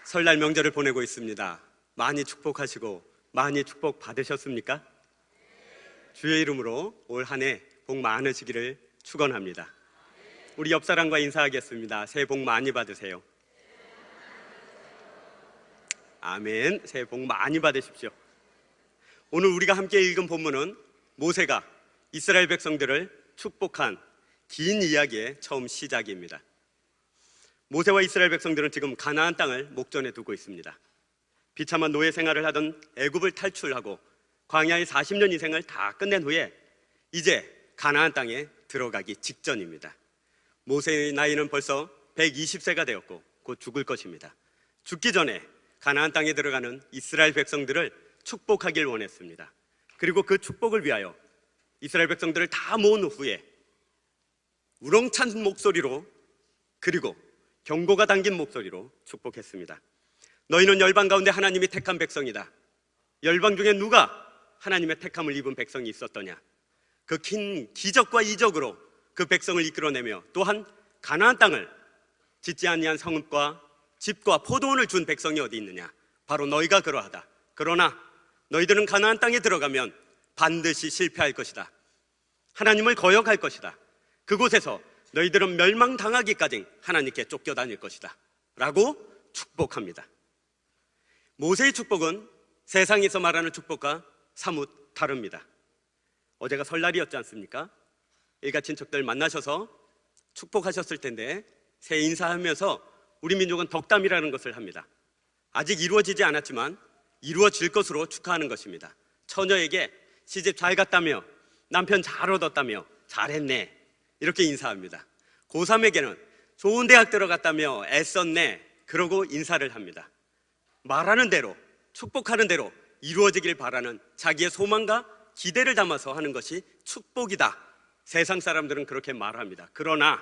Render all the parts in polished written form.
설날 명절을 보내고 있습니다. 많이 축복하시고 많이 축복 받으셨습니까? 주의 이름으로 올 한 해 복 많으시기를 축원합니다. 우리 옆 사람과 인사하겠습니다. 새해 복 많이 받으세요. 아멘. 새해 복 많이 받으십시오. 오늘 우리가 함께 읽은 본문은 모세가 이스라엘 백성들을 축복한 긴 이야기의 처음 시작입니다. 모세와 이스라엘 백성들은 지금 가나안 땅을 목전에 두고 있습니다. 비참한 노예 생활을 하던 애굽을 탈출하고 광야의 40년 인생을 다 끝낸 후에 이제 가나안 땅에 들어가기 직전입니다. 모세의 나이는 벌써 120세가 되었고 곧 죽을 것입니다. 죽기 전에 가나안 땅에 들어가는 이스라엘 백성들을 축복하길 원했습니다. 그리고 그 축복을 위하여 이스라엘 백성들을 다 모은 후에 우렁찬 목소리로 그리고 경고가 담긴 목소리로 축복했습니다. 너희는 열방 가운데 하나님이 택한 백성이다. 열방 중에 누가 하나님의 택함을 입은 백성이 있었더냐? 그 긴 기적과 이적으로 그 백성을 이끌어내며 또한 가나안 땅을 짓지 아니한 성읍과 집과 포도원을 준 백성이 어디 있느냐? 바로 너희가 그러하다. 그러나 너희들은 가나안 땅에 들어가면 반드시 실패할 것이다. 하나님을 거역할 것이다. 그곳에서 너희들은 멸망당하기까지 하나님께 쫓겨다닐 것이다 라고 축복합니다. 모세의 축복은 세상에서 말하는 축복과 사뭇 다릅니다. 어제가 설날이었지 않습니까? 일가 친척들 만나셔서 축복하셨을 텐데 새해 인사하면서 우리 민족은 덕담이라는 것을 합니다. 아직 이루어지지 않았지만 이루어질 것으로 축하하는 것입니다. 처녀에게 시집 잘 갔다며 남편 잘 얻었다며 잘했네 이렇게 인사합니다. 고3에게는 좋은 대학 들어갔다며 애썼네 그러고 인사를 합니다. 말하는 대로 축복하는 대로 이루어지길 바라는 자기의 소망과 기대를 담아서 하는 것이 축복이다. 세상 사람들은 그렇게 말합니다. 그러나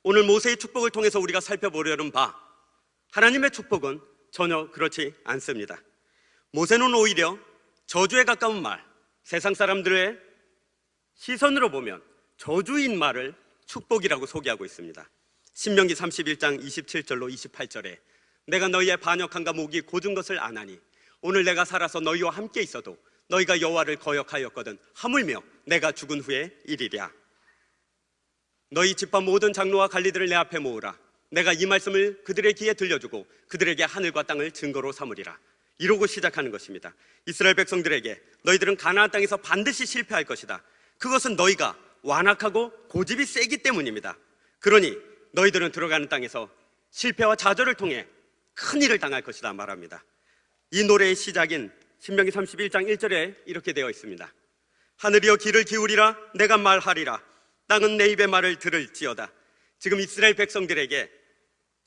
오늘 모세의 축복을 통해서 우리가 살펴보려는 바 하나님의 축복은 전혀 그렇지 않습니다. 모세는 오히려 저주에 가까운 말, 세상 사람들의 시선으로 보면 저주인 말을 축복이라고 소개하고 있습니다. 신명기 31장 27절로 28절에 내가 너희의 반역함과 목이 고준 것을 아나니 오늘 내가 살아서 너희와 함께 있어도 너희가 여호와를 거역하였거든 하물며 내가 죽은 후에 이리랴. 너희 집과 모든 장로와 관리들을 내 앞에 모으라. 내가 이 말씀을 그들의 귀에 들려주고 그들에게 하늘과 땅을 증거로 삼으리라. 이러고 시작하는 것입니다. 이스라엘 백성들에게 너희들은 가나안 땅에서 반드시 실패할 것이다. 그것은 너희가 완악하고 고집이 세기 때문입니다. 그러니 너희들은 들어가는 땅에서 실패와 좌절을 통해 큰일을 당할 것이다 말합니다. 이 노래의 시작인 신명기 31장 1절에 이렇게 되어 있습니다. 하늘이여 귀를 기울이라. 내가 말하리라. 땅은 내 입의 말을 들을지어다. 지금 이스라엘 백성들에게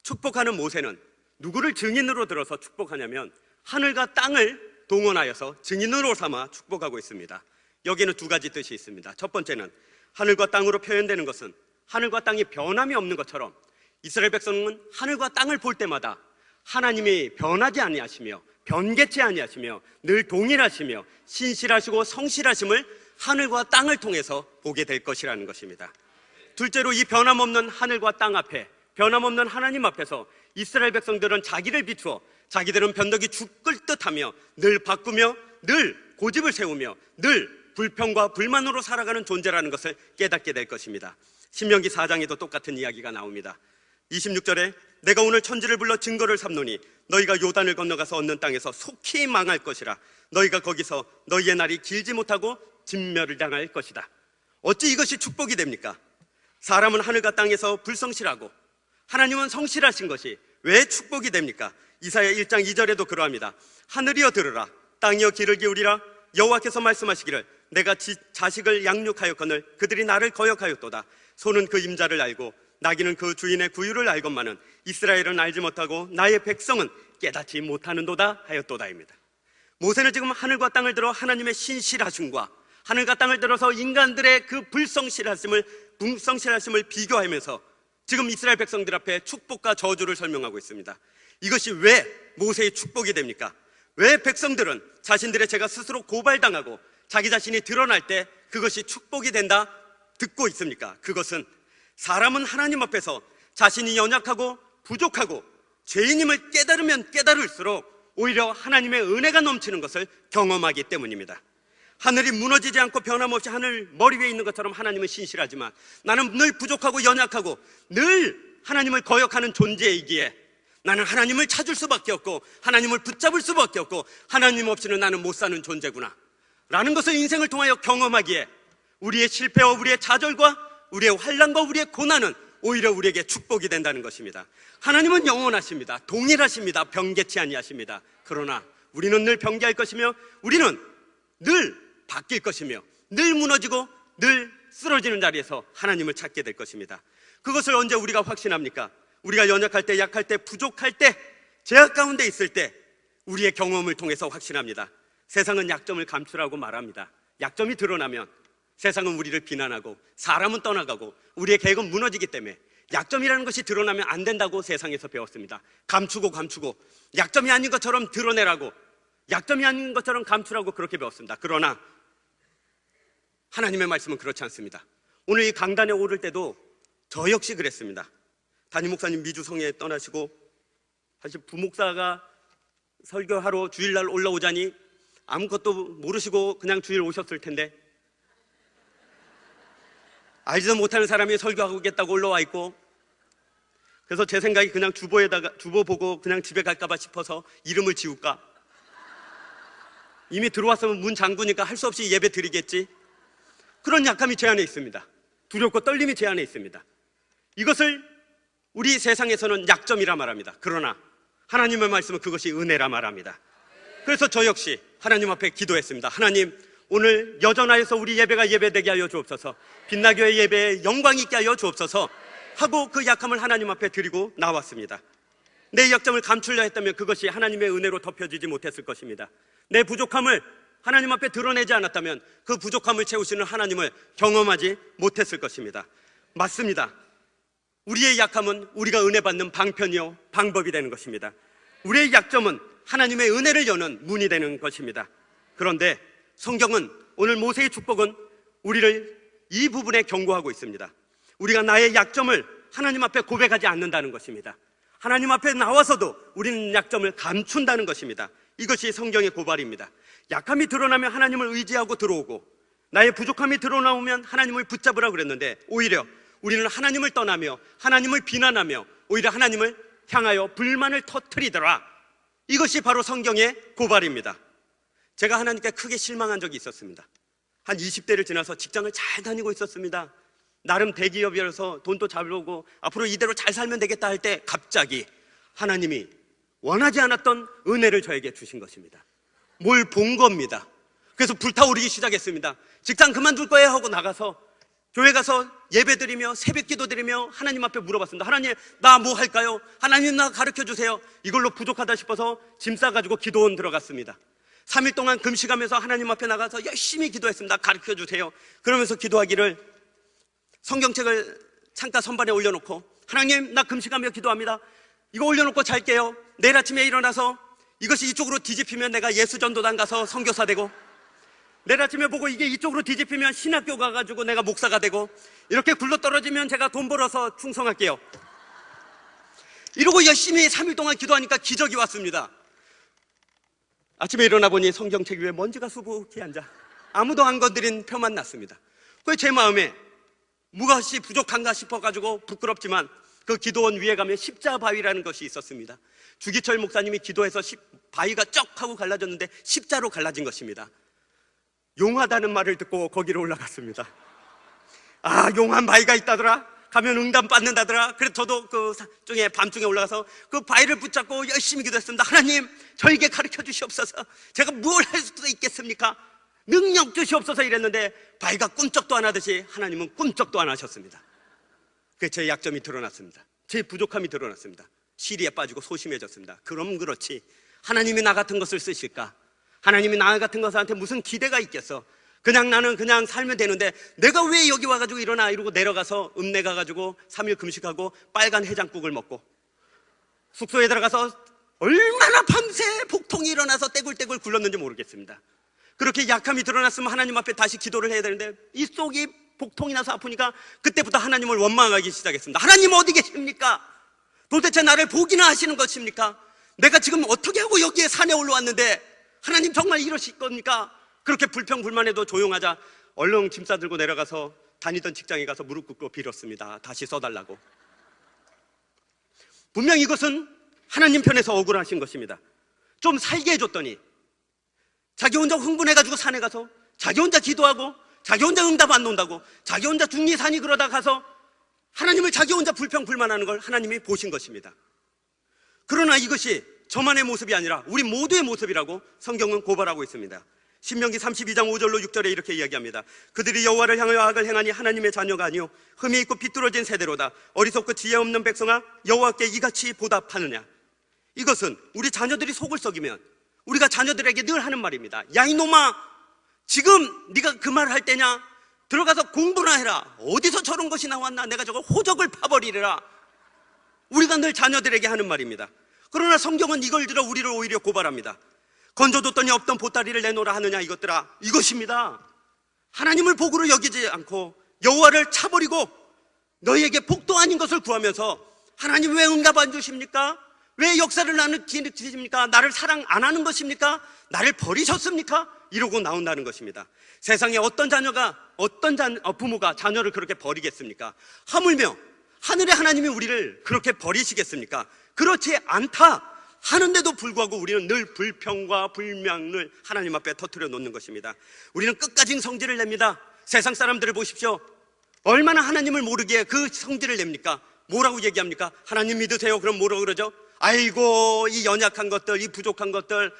축복하는 모세는 누구를 증인으로 들어서 축복하냐면 하늘과 땅을 동원하여서 증인으로 삼아 축복하고 있습니다. 여기는 두 가지 뜻이 있습니다. 첫 번째는 하늘과 땅으로 표현되는 것은 하늘과 땅이 변함이 없는 것처럼 이스라엘 백성은 하늘과 땅을 볼 때마다 하나님이 변하지 아니하시며 변개치 아니하시며 늘 동일하시며 신실하시고 성실하심을 하늘과 땅을 통해서 보게 될 것이라는 것입니다. 둘째로 이 변함없는 하늘과 땅 앞에 변함없는 하나님 앞에서 이스라엘 백성들은 자기를 비추어 자기들은 변덕이 죽을 듯하며 늘 바꾸며 늘 고집을 세우며 늘 불평과 불만으로 살아가는 존재라는 것을 깨닫게 될 것입니다. 신명기 4장에도 똑같은 이야기가 나옵니다. 26절에 내가 오늘 천지를 불러 증거를 삼노니 너희가 요단을 건너가서 얻는 땅에서 속히 망할 것이라. 너희가 거기서 너희의 날이 길지 못하고 진멸을 당할 것이다. 어찌 이것이 축복이 됩니까? 사람은 하늘과 땅에서 불성실하고 하나님은 성실하신 것이 왜 축복이 됩니까? 이사야 1장 2절에도 그러합니다. 하늘이여 들으라. 땅이여 귀를 기울이라. 여호와께서 말씀하시기를 내가 자식을 양육하였거늘 그들이 나를 거역하였도다. 소는 그 임자를 알고 나귀는 그 주인의 구유를 알건만은 이스라엘은 알지 못하고 나의 백성은 깨닫지 못하는도다 하였도다입니다. 모세는 지금 하늘과 땅을 들어 하나님의 신실하심과 하늘과 땅을 들어서 인간들의 그 불성실하심을 비교하면서 지금 이스라엘 백성들 앞에 축복과 저주를 설명하고 있습니다. 이것이 왜 모세의 축복이 됩니까? 왜 백성들은 자신들의 죄가 스스로 고발당하고 자기 자신이 드러날 때 그것이 축복이 된다 듣고 있습니까? 그것은 사람은 하나님 앞에서 자신이 연약하고 부족하고 죄인임을 깨달으면 깨달을수록 오히려 하나님의 은혜가 넘치는 것을 경험하기 때문입니다. 하늘이 무너지지 않고 변함없이 하늘 머리 위에 있는 것처럼 하나님은 신실하지만 나는 늘 부족하고 연약하고 늘 하나님을 거역하는 존재이기에 나는 하나님을 찾을 수밖에 없고 하나님을 붙잡을 수밖에 없고 하나님 없이는 나는 못 사는 존재구나 라는 것을 인생을 통하여 경험하기에 우리의 실패와 우리의 좌절과 우리의 환난과 우리의 고난은 오히려 우리에게 축복이 된다는 것입니다. 하나님은 영원하십니다. 동일하십니다. 변개치 아니하십니다. 그러나 우리는 늘 변개할 것이며 우리는 늘 바뀔 것이며 늘 무너지고 늘 쓰러지는 자리에서 하나님을 찾게 될 것입니다. 그것을 언제 우리가 확신합니까? 우리가 연약할 때, 약할 때, 부족할 때, 죄악 가운데 있을 때 우리의 경험을 통해서 확신합니다. 세상은 약점을 감추라고 말합니다. 약점이 드러나면 세상은 우리를 비난하고 사람은 떠나가고 우리의 계획은 무너지기 때문에 약점이라는 것이 드러나면 안 된다고 세상에서 배웠습니다. 감추고 약점이 아닌 것처럼 드러내라고, 약점이 아닌 것처럼 감추라고 그렇게 배웠습니다. 그러나 하나님의 말씀은 그렇지 않습니다. 오늘 이 강단에 오를 때도 저 역시 그랬습니다. 담임 목사님 미주성에 떠나시고 사실 부목사가 설교하러 주일날 올라오자니 아무것도 모르시고 그냥 주일 오셨을 텐데 알지도 못하는 사람이 설교하겠다고 올라와 있고, 그래서 제 생각이 그냥 주보 보고 그냥 집에 갈까봐 싶어서 이름을 지울까, 이미 들어왔으면 문 잠그니까 할 수 없이 예배 드리겠지, 그런 약함이 제 안에 있습니다. 두렵고 떨림이 제 안에 있습니다. 이것을 우리 세상에서는 약점이라 말합니다. 그러나 하나님의 말씀은 그것이 은혜라 말합니다. 그래서 저 역시 하나님 앞에 기도했습니다. 하나님, 오늘 여전하여서 우리 예배가 예배되게 하여 주옵소서, 빛나교회 예배에 영광 있게 하여 주옵소서 하고 그 약함을 하나님 앞에 드리고 나왔습니다. 내 약점을 감추려 했다면 그것이 하나님의 은혜로 덮여지지 못했을 것입니다. 내 부족함을 하나님 앞에 드러내지 않았다면 그 부족함을 채우시는 하나님을 경험하지 못했을 것입니다. 맞습니다. 우리의 약함은 우리가 은혜 받는 방편이요 방법이 되는 것입니다. 우리의 약점은 하나님의 은혜를 여는 문이 되는 것입니다. 그런데 성경은, 오늘 모세의 축복은 우리를 이 부분에 경고하고 있습니다. 우리가 나의 약점을 하나님 앞에 고백하지 않는다는 것입니다. 하나님 앞에 나와서도 우리는 약점을 감춘다는 것입니다. 이것이 성경의 고발입니다. 약함이 드러나면 하나님을 의지하고 들어오고 나의 부족함이 드러나오면 하나님을 붙잡으라고 그랬는데 오히려 우리는 하나님을 떠나며 하나님을 비난하며 오히려 하나님을 향하여 불만을 터뜨리더라. 이것이 바로 성경의 고발입니다. 제가 하나님께 크게 실망한 적이 있었습니다. 한 20대를 지나서 직장을 잘 다니고 있었습니다. 나름 대기업이라서 돈도 잘 벌고 앞으로 이대로 잘 살면 되겠다 할 때 갑자기 하나님이 원하지 않았던 은혜를 저에게 주신 것입니다. 뭘 본 겁니다. 그래서 불타오르기 시작했습니다. 직장 그만둘 거예요 하고 나가서 교회 가서 예배 드리며 새벽 기도 드리며 하나님 앞에 물어봤습니다. 하나님, 나 뭐 할까요? 하나님, 나 가르쳐 주세요. 이걸로 부족하다 싶어서 짐 싸가지고 기도원 들어갔습니다. 3일 동안 금식하면서 하나님 앞에 나가서 열심히 기도했습니다. 가르쳐 주세요. 그러면서 기도하기를 성경책을 창가 선반에 올려놓고, 하나님, 나 금식하며 기도합니다. 이거 올려놓고 잘게요. 내일 아침에 일어나서 이것이 이쪽으로 뒤집히면 내가 예수전도단 가서 선교사 되고, 내일 아침에 보고 이게 이쪽으로 뒤집히면 신학교 가가지고 내가 목사가 되고, 이렇게 굴러떨어지면 제가 돈 벌어서 충성할게요. 이러고 열심히 3일 동안 기도하니까 기적이 왔습니다. 아침에 일어나 보니 성경책 위에 먼지가 수북히 앉아 아무도 안 건드린 표만 났습니다. 그래서 제 마음에 무엇이 부족한가 싶어가지고 부끄럽지만 그 기도원 위에 가면 십자바위라는 것이 있었습니다. 주기철 목사님이 기도해서 바위가 쩍 하고 갈라졌는데 십자로 갈라진 것입니다. 용하다는 말을 듣고 거기로 올라갔습니다. 아, 용한 바위가 있다더라? 가면 응답 받는다더라? 그래서 저도 그 중에 밤중에 올라가서 그 바위를 붙잡고 열심히 기도했습니다. 하나님, 저에게 가르쳐 주시옵소서. 제가 뭘 할 수도 있겠습니까? 능력 주시옵소서 이랬는데 바위가 꿈쩍도 안 하듯이 하나님은 꿈쩍도 안 하셨습니다. 그래서 제 약점이 드러났습니다. 제 부족함이 드러났습니다. 시리에 빠지고 소심해졌습니다. 그럼 그렇지, 하나님이 나 같은 것을 쓰실까? 하나님이 나 같은 것한테 무슨 기대가 있겠어? 그냥 나는 그냥 살면 되는데 내가 왜 여기 와가지고 일어나? 이러고 내려가서 읍내 가가지고 3일 금식하고 빨간 해장국을 먹고 숙소에 들어가서 얼마나 밤새 복통이 일어나서 떼굴떼굴 굴렀는지 모르겠습니다. 그렇게 약함이 드러났으면 하나님 앞에 다시 기도를 해야 되는데 이 속이 복통이 나서 아프니까 그때부터 하나님을 원망하기 시작했습니다. 하나님 어디 계십니까? 도대체 나를 복이나 하시는 것입니까? 내가 지금 어떻게 하고 여기에 산에 올라왔는데 하나님 정말 이러실 겁니까? 그렇게 불평불만해도 조용하자 얼른 짐 싸들고 내려가서 다니던 직장에 가서 무릎 꿇고 빌었습니다. 다시 써달라고. 분명 이것은 하나님 편에서 억울하신 것입니다. 좀 살게 해줬더니 자기 혼자 흥분해가지고 산에 가서 자기 혼자 기도하고 자기 혼자 응답 안 논다고 자기 혼자 중리산이 그러다 가서 하나님을 자기 혼자 불평불만하는 걸 하나님이 보신 것입니다. 그러나 이것이 저만의 모습이 아니라 우리 모두의 모습이라고 성경은 고발하고 있습니다. 신명기 32장 5절로 6절에 이렇게 이야기합니다. 그들이 여호와를 향하여 악을 행하니 하나님의 자녀가 아니요 흠이 있고 비뚤어진 세대로다. 어리석고 지혜 없는 백성아 여호와께 이같이 보답하느냐. 이것은 우리 자녀들이 속을 썩이면 우리가 자녀들에게 늘 하는 말입니다. 야 이놈아, 지금 네가 그 말 할 때냐? 들어가서 공부나 해라. 어디서 저런 것이 나왔나? 내가 저걸 호적을 파버리리라. 우리가 늘 자녀들에게 하는 말입니다. 그러나 성경은 이걸 들어 우리를 오히려 고발합니다. 건져뒀더니 없던 보따리를 내놓으라 하느냐 이것들아. 이것입니다. 하나님을 복으로 여기지 않고 여호와를 차버리고 너희에게 복도 아닌 것을 구하면서 하나님 왜 응답 안 주십니까? 왜 역사를 나는 기르십니까? 나를 사랑 안 하는 것입니까? 나를 버리셨습니까? 이러고 나온다는 것입니다. 세상에 어떤 부모가 자녀를 그렇게 버리겠습니까? 하물며 하늘의 하나님이 우리를 그렇게 버리시겠습니까? 그렇지 않다 하는데도 불구하고 우리는 늘 불평과 불명을 하나님 앞에 터뜨려 놓는 것입니다. 우리는 끝까지 성질을 냅니다. 세상 사람들을 보십시오. 얼마나 하나님을 모르기에 그 성질을 냅니까? 뭐라고 얘기합니까? 하나님 믿으세요. 그럼 뭐라고 그러죠? 아이고 이 연약한 것들, 이 부족한 것들,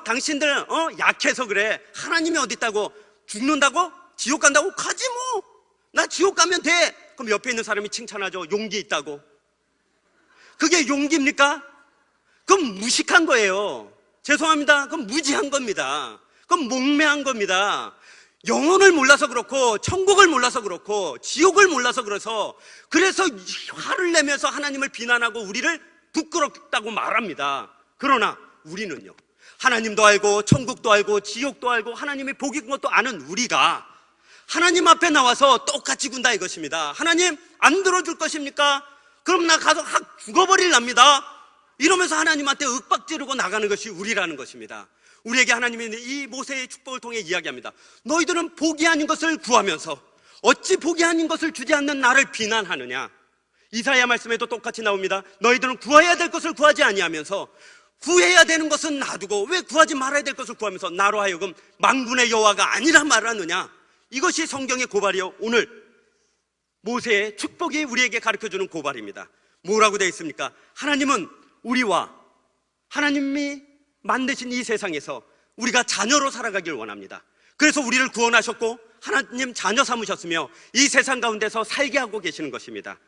당신들 약해서 그래. 하나님이 어디 있다고? 죽는다고? 지옥 간다고? 가지 뭐. 나 지옥 가면 돼. 그럼 옆에 있는 사람이 칭찬하죠. 용기 있다고. 그게 용기입니까? 그건 무식한 거예요. 죄송합니다. 그건 무지한 겁니다. 그건 목매한 겁니다. 영혼을 몰라서 그렇고 천국을 몰라서 그렇고 지옥을 몰라서 그래서 화를 내면서 하나님을 비난하고 우리를 부끄럽다고 말합니다. 그러나 우리는요, 하나님도 알고 천국도 알고 지옥도 알고 하나님이 복인 것도 아는 우리가 하나님 앞에 나와서 똑같이 군다 이것입니다. 하나님 안 들어줄 것입니까? 그럼 나 가서 확 죽어버릴랍니다. 이러면서 하나님한테 윽박지르고 나가는 것이 우리라는 것입니다. 우리에게 하나님이 이 모세의 축복을 통해 이야기합니다. 너희들은 복이 아닌 것을 구하면서 어찌 복이 아닌 것을 주지 않는 나를 비난하느냐. 이사야 말씀에도 똑같이 나옵니다. 너희들은 구해야 될 것을 구하지 아니하면서 구해야 되는 것은 놔두고 왜 구하지 말아야 될 것을 구하면서 나로 하여금 만군의 여호와가 아니라 말하느냐. 이것이 성경의 고발이요, 오늘 모세의 축복이 우리에게 가르쳐주는 고발입니다. 뭐라고 되어 있습니까? 하나님은 우리와 하나님이 만드신 이 세상에서 우리가 자녀로 살아가길 원합니다. 그래서 우리를 구원하셨고 하나님 자녀 삼으셨으며 이 세상 가운데서 살게 하고 계시는 것입니다.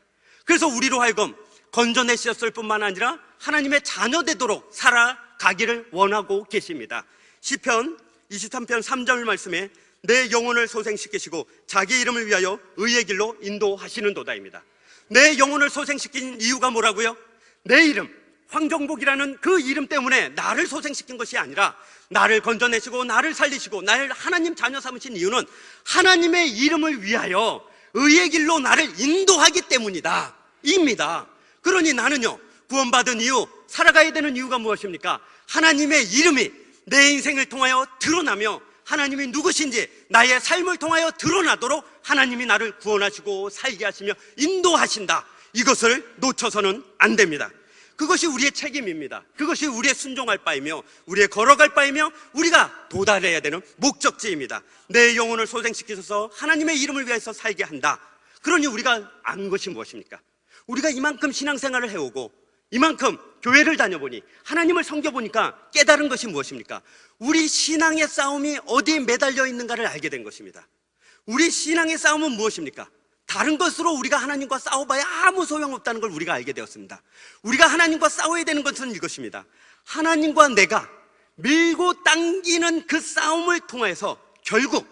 그래서 우리로 하여금 건져내셨을 뿐만 아니라 하나님의 자녀 되도록 살아가기를 원하고 계십니다. 시편 23편 3절 말씀에 내 영혼을 소생시키시고 자기 이름을 위하여 의의 길로 인도하시는도다입니다. 내 영혼을 소생시킨 이유가 뭐라고요? 내 이름, 황정복이라는 그 이름 때문에 나를 소생시킨 것이 아니라 나를 건져내시고 나를 살리시고 나를 하나님 자녀 삼으신 이유는 하나님의 이름을 위하여 의의 길로 나를 인도하기 때문이다 입니다. 그러니 나는요, 구원받은 이유, 살아가야 되는 이유가 무엇입니까? 하나님의 이름이 내 인생을 통하여 드러나며 하나님이 누구신지 나의 삶을 통하여 드러나도록 하나님이 나를 구원하시고 살게 하시며 인도하신다. 이것을 놓쳐서는 안 됩니다. 그것이 우리의 책임입니다. 그것이 우리의 순종할 바이며 우리의 걸어갈 바이며 우리가 도달해야 되는 목적지입니다. 내 영혼을 소생시키셔서 하나님의 이름을 위해서 살게 한다. 그러니 우리가 아는 것이 무엇입니까? 우리가 이만큼 신앙생활을 해오고 이만큼 교회를 다녀보니 하나님을 섬겨보니까 깨달은 것이 무엇입니까? 우리 신앙의 싸움이 어디에 매달려 있는가를 알게 된 것입니다. 우리 신앙의 싸움은 무엇입니까? 다른 것으로 우리가 하나님과 싸워봐야 아무 소용없다는 걸 우리가 알게 되었습니다. 우리가 하나님과 싸워야 되는 것은 이것입니다. 하나님과 내가 밀고 당기는 그 싸움을 통해서 결국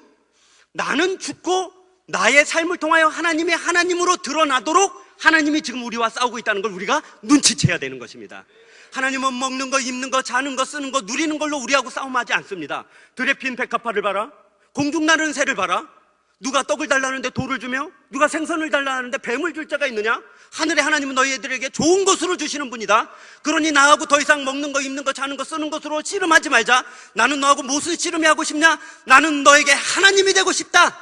나는 죽고 나의 삶을 통하여 하나님의 하나님으로 드러나도록 하나님이 지금 우리와 싸우고 있다는 걸 우리가 눈치채야 되는 것입니다. 하나님은 먹는 거, 입는 거, 자는 거, 쓰는 거, 누리는 걸로 우리하고 싸움하지 않습니다. 들에 핀 백합화를 봐라, 공중 나르는 새를 봐라. 누가 떡을 달라는데 돌을 주며 누가 생선을 달라는데 뱀을 줄 자가 있느냐? 하늘의 하나님은 너희들에게 좋은 것으로 주시는 분이다. 그러니 나하고 더 이상 먹는 거, 입는 거, 자는 거, 쓰는 것으로 씨름하지 말자. 나는 너하고 무슨 씨름이 하고 싶냐? 나는 너에게 하나님이 되고 싶다.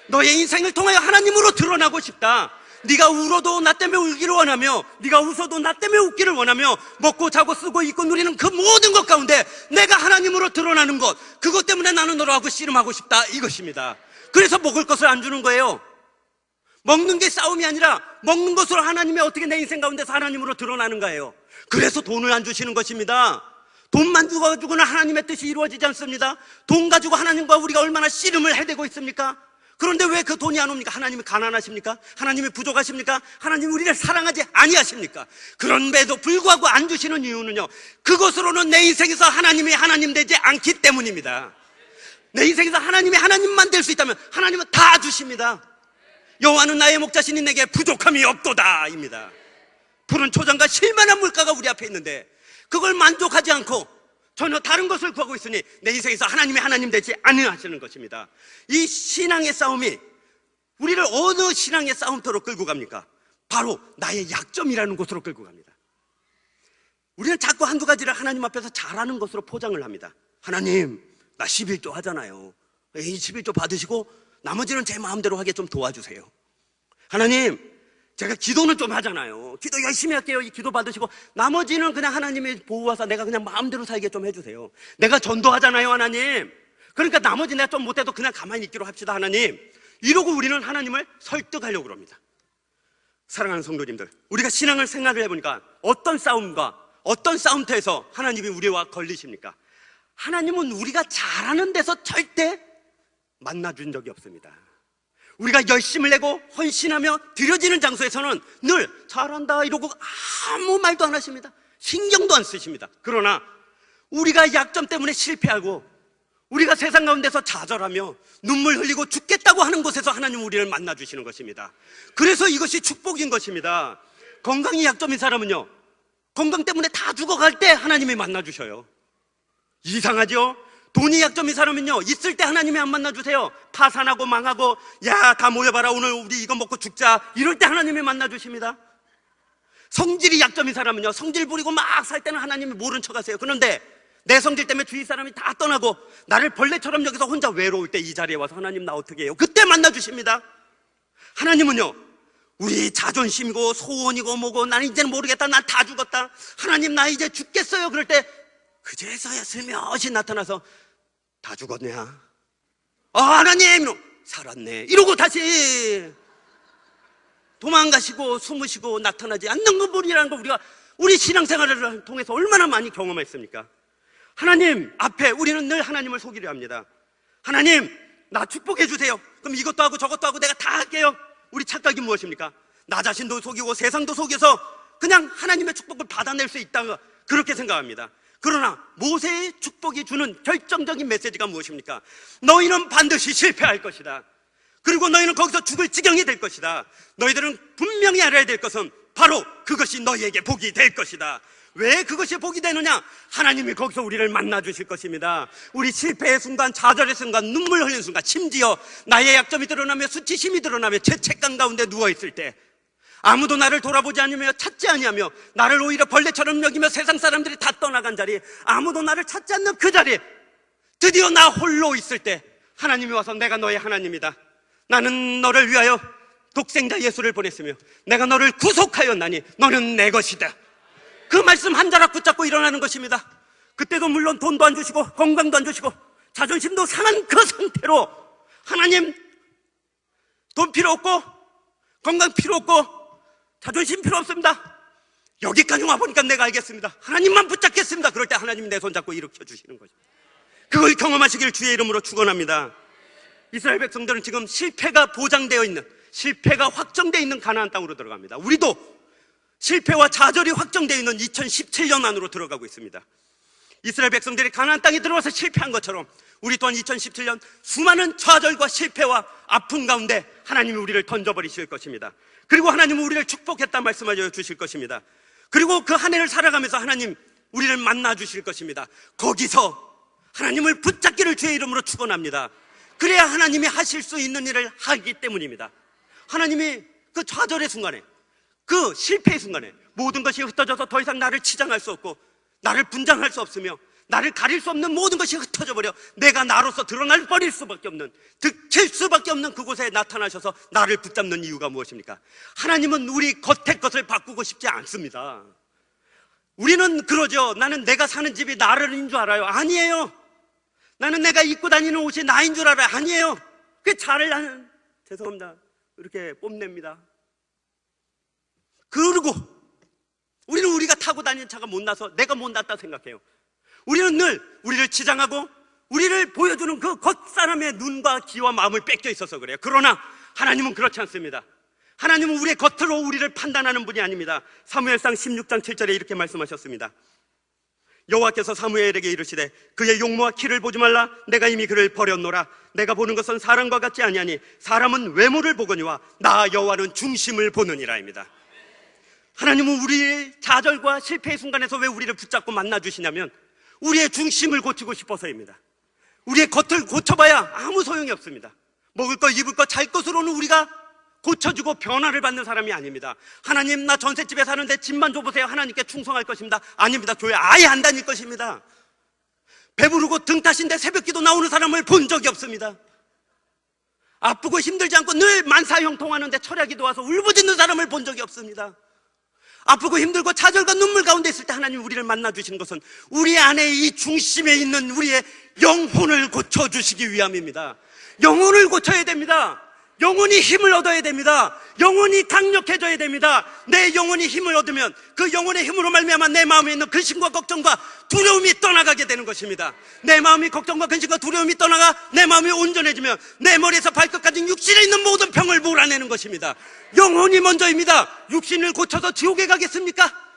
너의 인생을 통하여 하나님으로 드러나고 싶다. 네가 울어도 나 때문에 울기를 원하며 네가 웃어도 나 때문에 웃기를 원하며 먹고 자고 쓰고 입고 누리는 그 모든 것 가운데 내가 하나님으로 드러나는 것, 그것 때문에 나는 너하고 씨름하고 싶다, 이것입니다. 그래서 먹을 것을 안 주는 거예요. 먹는 게 싸움이 아니라 먹는 것으로 하나님이 어떻게 내 인생 가운데서 하나님으로 드러나는 거예요. 그래서 돈을 안 주시는 것입니다. 돈만 가지고는 하나님의 뜻이 이루어지지 않습니다. 돈 가지고 하나님과 우리가 얼마나 씨름을 해대고 있습니까? 그런데 왜 그 돈이 안 옵니까? 하나님이 가난하십니까? 하나님이 부족하십니까? 하나님이 우리를 사랑하지 아니하십니까? 그런데도 불구하고 안 주시는 이유는요, 그것으로는 내 인생에서 하나님이 하나님 되지 않기 때문입니다. 내 인생에서 하나님이 하나님만 될 수 있다면 하나님은 다 주십니다. 여호와는 나의 목자시니 내게 부족함이 없도다 입니다. 푸른 초장과 실만한 물가가 우리 앞에 있는데 그걸 만족하지 않고 전혀 다른 것을 구하고 있으니 내 인생에서 하나님이 하나님 되지 않으시는 것입니다. 이 신앙의 싸움이 우리를 어느 신앙의 싸움터로 끌고 갑니까? 바로 나의 약점이라는 곳으로 끌고 갑니다. 우리는 자꾸 한두 가지를 하나님 앞에서 잘하는 것으로 포장을 합니다. 하나님, 나 11조 하잖아요. 이 11조 받으시고 나머지는 제 마음대로 하게 좀 도와주세요. 하나님, 제가 기도는 좀 하잖아요. 기도 열심히 할게요. 이 기도 받으시고 나머지는 그냥 하나님이 보호하사 내가 그냥 마음대로 살게 좀 해주세요. 내가 전도하잖아요, 하나님. 그러니까 나머지 내가 좀 못해도 그냥 가만히 있기로 합시다, 하나님. 이러고 우리는 하나님을 설득하려고 그럽니다. 사랑하는 성도님들, 우리가 신앙을 생각을 해보니까 어떤 싸움과 어떤 싸움터에서 하나님이 우리와 걸리십니까? 하나님은 우리가 잘하는 데서 절대 만나준 적이 없습니다. 우리가 열심을 내고 헌신하며 드려지는 장소에서는 늘 잘한다 이러고 아무 말도 안 하십니다. 신경도 안 쓰십니다. 그러나 우리가 약점 때문에 실패하고 우리가 세상 가운데서 좌절하며 눈물 흘리고 죽겠다고 하는 곳에서 하나님 우리를 만나주시는 것입니다. 그래서 이것이 축복인 것입니다. 건강이 약점인 사람은요, 건강 때문에 다 죽어갈 때 하나님이 만나주셔요. 이상하죠? 돈이 약점인 사람은요, 있을 때 하나님이 안 만나주세요. 파산하고 망하고 야, 다 모여봐라, 오늘 우리 이거 먹고 죽자, 이럴 때 하나님이 만나주십니다. 성질이 약점인 사람은요, 성질 부리고 막 살 때는 하나님이 모른 척 하세요. 그런데 내 성질 때문에 주위 사람이 다 떠나고 나를 벌레처럼 여기서 혼자 외로울 때 이 자리에 와서 하나님 나 어떻게 해요? 그때 만나주십니다. 하나님은요, 우리 자존심이고 소원이고 뭐고 나는 이제는 모르겠다, 난 다 죽었다, 하나님 나 이제 죽겠어요, 그럴 때 그제서야 슬며시 나타나서 다 죽었냐? 하나님 살았네, 이러고 다시 도망가시고 숨으시고 나타나지 않는 것뿐이라는 걸 우리가 우리 신앙생활을 통해서 얼마나 많이 경험했습니까? 하나님 앞에 우리는 늘 하나님을 속이려 합니다. 하나님 나 축복해 주세요. 그럼 이것도 하고 저것도 하고 내가 다 할게요. 우리 착각이 무엇입니까? 나 자신도 속이고 세상도 속여서 그냥 하나님의 축복을 받아낼 수 있다, 그렇게 생각합니다. 그러나 모세의 축복이 주는 결정적인 메시지가 무엇입니까? 너희는 반드시 실패할 것이다. 그리고 너희는 거기서 죽을 지경이 될 것이다. 너희들은 분명히 알아야 될 것은 바로 그것이 너희에게 복이 될 것이다. 왜 그것이 복이 되느냐? 하나님이 거기서 우리를 만나 주실 것입니다. 우리 실패의 순간, 좌절의 순간, 눈물 흘리는 순간, 심지어 나의 약점이 드러나며 수치심이 드러나며 죄책감 가운데 누워있을 때, 아무도 나를 돌아보지 않으며 찾지 아니하며 나를 오히려 벌레처럼 여기며 세상 사람들이 다 떠나간 자리, 아무도 나를 찾지 않는 그 자리, 드디어 나 홀로 있을 때 하나님이 와서 내가 너의 하나님이다, 나는 너를 위하여 독생자 예수를 보냈으며 내가 너를 구속하였나니 너는 내 것이다, 그 말씀 한 자락 붙잡고 일어나는 것입니다. 그때도 물론 돈도 안 주시고 건강도 안 주시고 자존심도 상한 그 상태로, 하나님 돈 필요 없고 건강 필요 없고 자존심 필요 없습니다, 여기까지 와보니까 내가 알겠습니다, 하나님만 붙잡겠습니다. 그럴 때 하나님이 내 손 잡고 일으켜 주시는 거죠. 그걸 경험하시길 주의 이름으로 축원합니다. 이스라엘 백성들은 지금 실패가 보장되어 있는, 실패가 확정되어 있는 가나안 땅으로 들어갑니다. 우리도 실패와 좌절이 확정되어 있는 2017년 안으로 들어가고 있습니다. 이스라엘 백성들이 가나안 땅에 들어와서 실패한 것처럼 우리 또한 2017년 수많은 좌절과 실패와 아픔 가운데 하나님이 우리를 던져버리실 것입니다. 그리고 하나님은 우리를 축복했다 말씀하여 주실 것입니다. 그리고 그 한 해를 살아가면서 하나님 우리를 만나 주실 것입니다. 거기서 하나님을 붙잡기를 주의 이름으로 축원합니다. 그래야 하나님이 하실 수 있는 일을 하기 때문입니다. 하나님이 그 좌절의 순간에, 그 실패의 순간에 모든 것이 흩어져서 더 이상 나를 치장할 수 없고 나를 분장할 수 없으며 나를 가릴 수 없는 모든 것이 흩어져 버려 내가 나로서 드러날 버릴 수밖에 없는, 들킬 수밖에 없는 그곳에 나타나셔서 나를 붙잡는 이유가 무엇입니까? 하나님은 우리 겉의 것을 바꾸고 싶지 않습니다. 우리는 그러죠. 나는 내가 사는 집이 나를인 줄 알아요. 아니에요. 나는 내가 입고 다니는 옷이 나인 줄 알아요. 아니에요. 그 차를 나는, 죄송합니다, 이렇게 뽐냅니다. 그리고 우리는 우리가 타고 다니는 차가 못나서 내가 못났다 생각해요. 우리는 늘 우리를 치장하고 우리를 보여주는 그 겉사람의 눈과 귀와 마음을 뺏겨 있어서 그래요. 그러나 하나님은 그렇지 않습니다. 하나님은 우리의 겉으로 우리를 판단하는 분이 아닙니다. 사무엘상 16장 7절에 이렇게 말씀하셨습니다. 여호와께서 사무엘에게 이르시되 그의 용모와 키를 보지 말라. 내가 이미 그를 버렸노라. 내가 보는 것은 사람과 같지 아니하니 사람은 외모를 보거니와 나 여호와는 중심을 보느니라입니다. 하나님은 우리의 좌절과 실패의 순간에서 왜 우리를 붙잡고 만나주시냐면 우리의 중심을 고치고 싶어서입니다. 우리의 겉을 고쳐봐야 아무 소용이 없습니다. 먹을 것, 입을 것, 잘 것으로는 우리가 고쳐주고 변화를 받는 사람이 아닙니다. 하나님, 나 전셋집에 사는데 집만 줘보세요. 하나님께 충성할 것입니다. 아닙니다. 교회 아예 안 다닐 것입니다. 배부르고 등 탓인데 새벽기도 나오는 사람을 본 적이 없습니다. 아프고 힘들지 않고 늘 만사형통하는데 철야기도 와서 울부짖는 사람을 본 적이 없습니다. 아프고 힘들고 좌절과 눈물 가운데 있을 때 하나님 우리를 만나주시는 것은 우리 안에 이 중심에 있는 우리의 영혼을 고쳐주시기 위함입니다. 영혼을 고쳐야 됩니다. 영혼이 힘을 얻어야 됩니다. 영혼이 강력해져야 됩니다. 내 영혼이 힘을 얻으면 그 영혼의 힘으로 말미암아 내 마음에 있는 근심과 걱정과 두려움이 떠나가게 되는 것입니다. 내 마음이 걱정과 근심과 두려움이 떠나가 내 마음이 온전해지면 내 머리에서 발끝까지 육신에 있는 모든 병을 몰아내는 것입니다. 영혼이 먼저입니다. 육신을 고쳐서 지옥에 가겠습니까?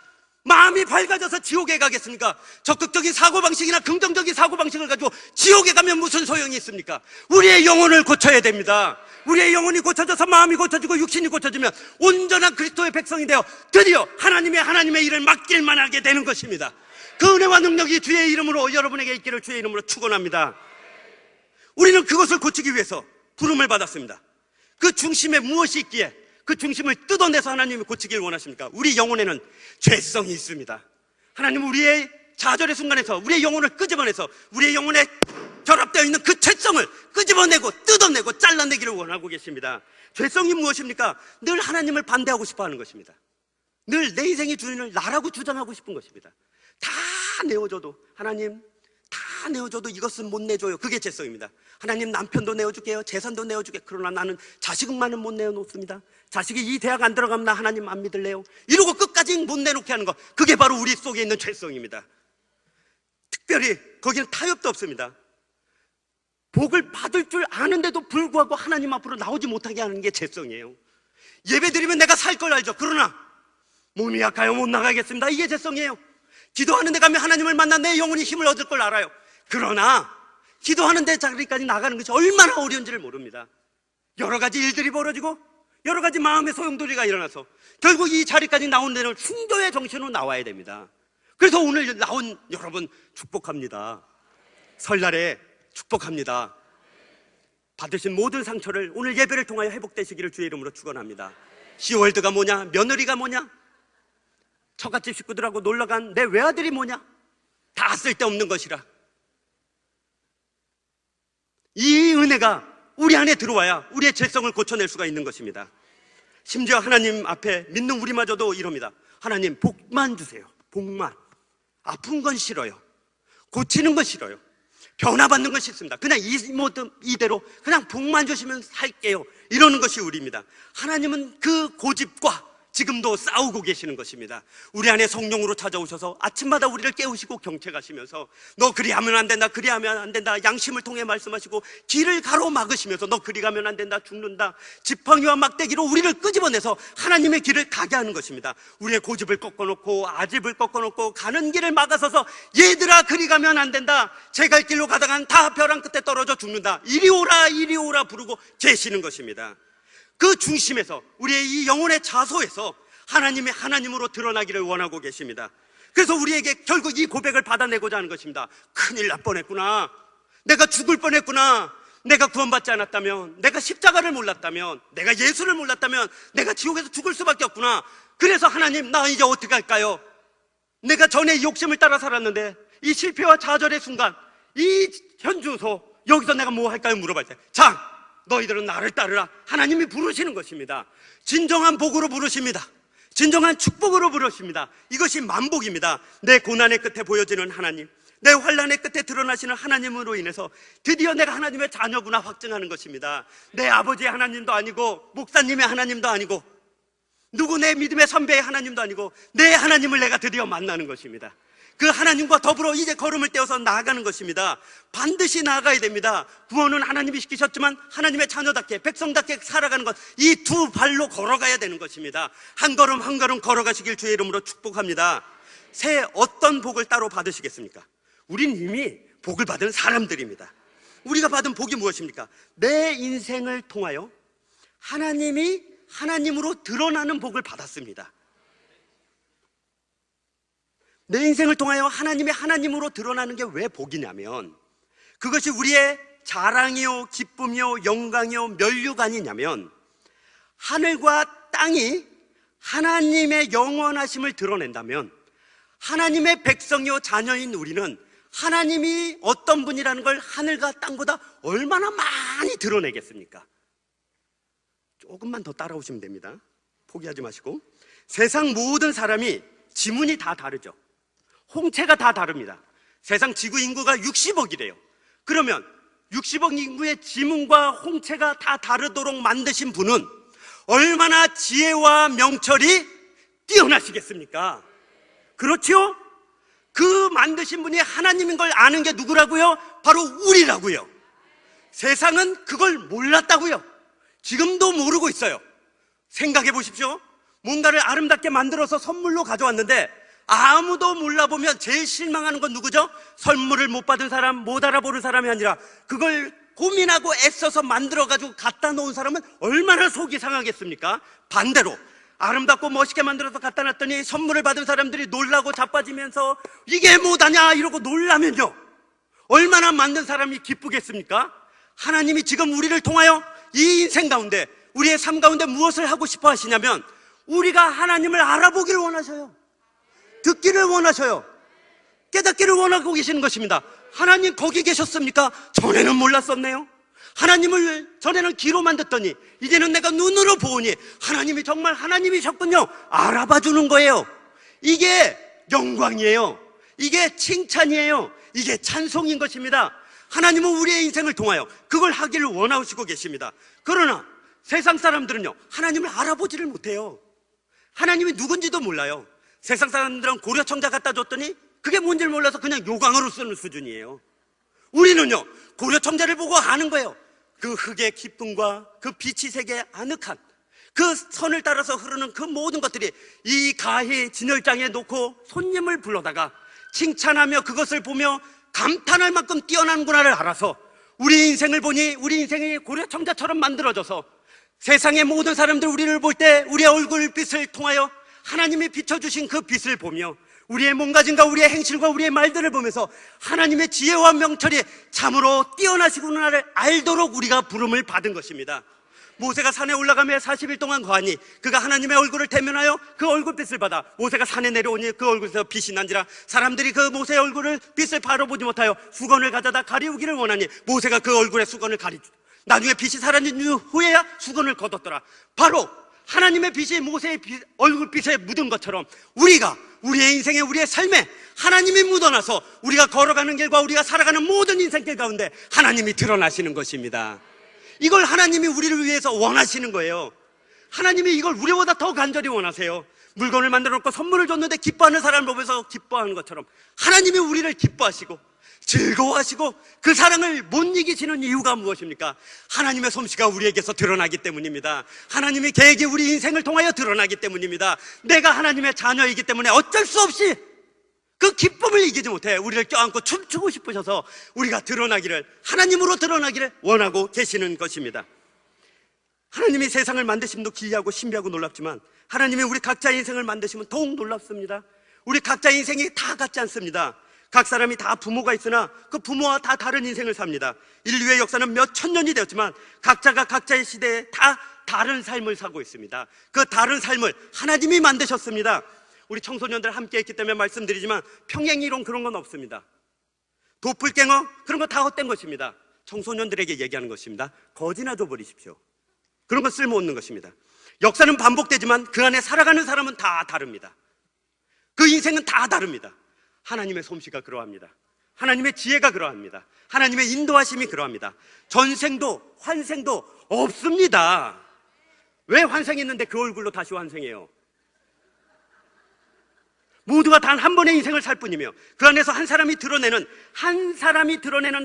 마음이 밝아져서 지옥에 가겠습니까? 적극적인 사고방식이나 긍정적인 사고방식을 가지고 지옥에 가면 무슨 소용이 있습니까? 우리의 영혼을 고쳐야 됩니다. 우리의 영혼이 고쳐져서 마음이 고쳐지고 육신이 고쳐지면 온전한 그리스도의 백성이 되어 드디어 하나님의 일을 맡길만 하게 되는 것입니다. 그 은혜와 능력이 주의 이름으로 여러분에게 있기를 주의 이름으로 축원합니다. 우리는 그것을 고치기 위해서 부름을 받았습니다. 그 중심에 무엇이 있기에 그 중심을 뜯어내서 하나님이 고치길 원하십니까? 우리 영혼에는 죄성이 있습니다. 하나님은 우리의 좌절의 순간에서 우리의 영혼을 끄집어내서 우리의 영혼에 결합되어 있는 그 죄성을 끄집어내고 뜯어내고 잘라내기를 원하고 계십니다. 죄성이 무엇입니까? 늘 하나님을 반대하고 싶어하는 것입니다. 늘 내 인생의 주인을 나라고 주장하고 싶은 것입니다. 다 내어줘도, 하나님 다 내어줘도 이것은 못 내줘요. 그게 죄성입니다. 하나님, 남편도 내어줄게요, 재산도 내어줄게요. 그러나 나는 자식만은 못 내어놓습니다. 자식이 이 대학 안 들어가면 나 하나님 안 믿을래요. 이러고 끝까지 못 내놓게 하는 것, 그게 바로 우리 속에 있는 죄성입니다. 특별히 거기는 타협도 없습니다. 복을 받을 줄 아는데도 불구하고 하나님 앞으로 나오지 못하게 하는 게 죄성이에요. 예배 드리면 내가 살 걸 알죠. 그러나 몸이 약하여 못 나가겠습니다. 이게 죄성이에요. 기도하는 데 가면 하나님을 만나 내 영혼이 힘을 얻을 걸 알아요. 그러나 기도하는 데 자리까지 나가는 것이 얼마나 어려운지를 모릅니다. 여러 가지 일들이 벌어지고 여러 가지 마음의 소용돌이가 일어나서 결국 이 자리까지 나온 데는 순도의 정신으로 나와야 됩니다. 그래서 오늘 나온 여러분 축복합니다. 설날에 축복합니다. 받으신 모든 상처를 오늘 예배를 통하여 회복되시기를 주의 이름으로 축원합니다. 시월드가 뭐냐? 며느리가 뭐냐? 처갓집 식구들하고 놀러간 내 외아들이 뭐냐? 다 쓸데없는 것이라. 이 은혜가 우리 안에 들어와야 우리의 죄성을 고쳐낼 수가 있는 것입니다. 심지어 하나님 앞에 믿는 우리마저도 이럽니다. 하나님, 복만 주세요. 복만. 아픈 건 싫어요. 고치는 건 싫어요. 변화받는 건 싫습니다. 그냥 이대로 그냥 복만 주시면 살게요. 이러는 것이 우리입니다. 하나님은 그 고집과 지금도 싸우고 계시는 것입니다. 우리 안에 성령으로 찾아오셔서 아침마다 우리를 깨우시고 경책하시면서 너 그리 하면 안 된다, 그리 하면 안 된다, 양심을 통해 말씀하시고 길을 가로막으시면서 너 그리 가면 안 된다, 죽는다, 지팡이와 막대기로 우리를 끄집어내서 하나님의 길을 가게 하는 것입니다. 우리의 고집을 꺾어놓고 아집을 꺾어놓고 가는 길을 막아서서 얘들아 그리 가면 안 된다, 제 갈 길로 가다간 다 벼랑 끝에 떨어져 죽는다, 이리 오라 부르고 계시는 것입니다. 그 중심에서 우리의 이 영혼의 자소에서 하나님이 하나님으로 드러나기를 원하고 계십니다. 그래서 우리에게 결국 이 고백을 받아내고자 하는 것입니다. 큰일 날 뻔했구나, 내가 죽을 뻔했구나, 내가 구원받지 않았다면, 내가 십자가를 몰랐다면, 내가 예수를 몰랐다면 내가 지옥에서 죽을 수밖에 없구나. 그래서 하나님, 나 이제 어떻게 할까요? 내가 전에 욕심을 따라 살았는데 이 실패와 좌절의 순간, 이 현주소 여기서 내가 뭐 할까요? 물어볼 때, 자, 너희들은 나를 따르라. 하나님이 부르시는 것입니다. 진정한 복으로 부르십니다. 진정한 축복으로 부르십니다. 이것이 만복입니다. 내 고난의 끝에 보여지는 하나님, 내 환난의 끝에 드러나시는 하나님으로 인해서 드디어 내가 하나님의 자녀구나 확증하는 것입니다. 내 아버지의 하나님도 아니고 목사님의 하나님도 아니고 누구 내 믿음의 선배의 하나님도 아니고 내 하나님을 내가 드디어 만나는 것입니다. 그 하나님과 더불어 이제 걸음을 떼어서 나아가는 것입니다. 반드시 나아가야 됩니다. 구원은 하나님이 시키셨지만 하나님의 자녀답게, 백성답게 살아가는 것, 이 두 발로 걸어가야 되는 것입니다. 한 걸음 한 걸음 걸어가시길 주의 이름으로 축복합니다. 새 어떤 복을 따로 받으시겠습니까? 우린 이미 복을 받은 사람들입니다. 우리가 받은 복이 무엇입니까? 내 인생을 통하여 하나님이 하나님으로 드러나는 복을 받았습니다. 내 인생을 통하여 하나님이 하나님으로 드러나는 게 왜 복이냐면, 그것이 우리의 자랑이요 기쁨이요 영광이요 면류가 아니냐면, 하늘과 땅이 하나님의 영원하심을 드러낸다면 하나님의 백성이요 자녀인 우리는 하나님이 어떤 분이라는 걸 하늘과 땅보다 얼마나 많이 드러내겠습니까? 조금만 더 따라오시면 됩니다. 포기하지 마시고. 세상 모든 사람이 지문이 다 다르죠. 홍채가 다 다릅니다. 세상 지구 인구가 60억이래요. 그러면 60억 인구의 지문과 홍채가 다 다르도록 만드신 분은 얼마나 지혜와 명철이 뛰어나시겠습니까? 그렇죠? 그 만드신 분이 하나님인 걸 아는 게 누구라고요? 바로 우리라고요. 세상은 그걸 몰랐다고요. 지금도 모르고 있어요. 생각해 보십시오. 뭔가를 아름답게 만들어서 선물로 가져왔는데 아무도 몰라보면 제일 실망하는 건 누구죠? 선물을 못 받은 사람, 못 알아보는 사람이 아니라 그걸 고민하고 애써서 만들어가지고 갖다 놓은 사람은 얼마나 속이 상하겠습니까? 반대로 아름답고 멋있게 만들어서 갖다 놨더니 선물을 받은 사람들이 놀라고 자빠지면서 이게 뭐다냐 이러고 놀라면요, 얼마나 만든 사람이 기쁘겠습니까? 하나님이 지금 우리를 통하여 이 인생 가운데, 우리의 삶 가운데 무엇을 하고 싶어 하시냐면 우리가 하나님을 알아보기를 원하셔요. 듣기를 원하셔요. 깨닫기를 원하고 계시는 것입니다. 하나님 거기 계셨습니까? 전에는 몰랐었네요. 하나님을 전에는 귀로만 듣더니 이제는 내가 눈으로 보니 하나님이 정말 하나님이셨군요. 알아봐 주는 거예요. 이게 영광이에요. 이게 칭찬이에요. 이게 찬송인 것입니다. 하나님은 우리의 인생을 통하여 그걸 하기를 원하시고 계십니다. 그러나 세상 사람들은요, 하나님을 알아보지를 못해요. 하나님이 누군지도 몰라요. 세상 사람들은 고려청자 갖다 줬더니 그게 뭔지를 몰라서 그냥 요강으로 쓰는 수준이에요. 우리는요, 고려청자를 보고 아는 거예요. 그 흙의 기쁨과 그 빛이 세계 아늑한 그 선을 따라서 흐르는 그 모든 것들이 이 가히 진열장에 놓고 손님을 불러다가 칭찬하며 그것을 보며 감탄할 만큼 뛰어난구나를 알아서 우리 인생을 보니 우리 인생이 고려청자처럼 만들어져서 세상의 모든 사람들 우리를 볼 때 우리의 얼굴빛을 통하여 하나님이 비춰주신 그 빛을 보며 우리의 몸가짐과 우리의 행실과 우리의 말들을 보면서 하나님의 지혜와 명철이 참으로 뛰어나시구나를 알도록 우리가 부름을 받은 것입니다. 모세가 산에 올라가며 40일 동안 거하니 그가 하나님의 얼굴을 대면하여 그 얼굴빛을 받아 모세가 산에 내려오니 그 얼굴에서 빛이 난지라 사람들이 그 모세의 얼굴을 빛을 바라보지 못하여 수건을 가져다 가리우기를 원하니 모세가 그 얼굴에 수건을 가리주 나중에 빛이 사라진 후에야 수건을 걷었더라. 바로 하나님의 빛이 모세의 얼굴빛에 묻은 것처럼 우리가 우리의 인생에 우리의 삶에 하나님이 묻어나서 우리가 걸어가는 길과 우리가 살아가는 모든 인생길 가운데 하나님이 드러나시는 것입니다. 이걸 하나님이 우리를 위해서 원하시는 거예요. 하나님이 이걸 우리보다 더 간절히 원하세요. 물건을 만들어 놓고 선물을 줬는데 기뻐하는 사람을 보면서 기뻐하는 것처럼 하나님이 우리를 기뻐하시고 즐거워하시고 그 사랑을 못 이기시는 이유가 무엇입니까? 하나님의 솜씨가 우리에게서 드러나기 때문입니다. 하나님의 계획이 우리 인생을 통하여 드러나기 때문입니다. 내가 하나님의 자녀이기 때문에 어쩔 수 없이 그 기쁨을 이기지 못해 우리를 껴안고 춤추고 싶으셔서 우리가 드러나기를, 하나님으로 드러나기를 원하고 계시는 것입니다. 하나님이 세상을 만드심도 기이하고 신비하고 놀랍지만 하나님이 우리 각자의 인생을 만드시면 더욱 놀랍습니다. 우리 각자의 인생이 다 같지 않습니다. 각 사람이 다 부모가 있으나 그 부모와 다 다른 인생을 삽니다. 인류의 역사는 몇 천 년이 되었지만 각자가 각자의 시대에 다 다른 삶을 살고 있습니다. 그 다른 삶을 하나님이 만드셨습니다. 우리 청소년들 함께 했기 때문에 말씀드리지만 평행이론 그런 건 없습니다. 도플갱어 그런 거 다 헛된 것입니다. 청소년들에게 얘기하는 것입니다. 거지나 줘버리십시오. 그런 건 쓸모없는 것입니다. 역사는 반복되지만 그 안에 살아가는 사람은 다 다릅니다. 그 인생은 다 다릅니다. 하나님의 솜씨가 그러합니다. 하나님의 지혜가 그러합니다. 하나님의 인도하심이 그러합니다. 전생도 환생도 없습니다. 왜 환생했는데 그 얼굴로 다시 환생해요? 모두가 단 한 번의 인생을 살 뿐이며 그 안에서 한 사람이 드러내는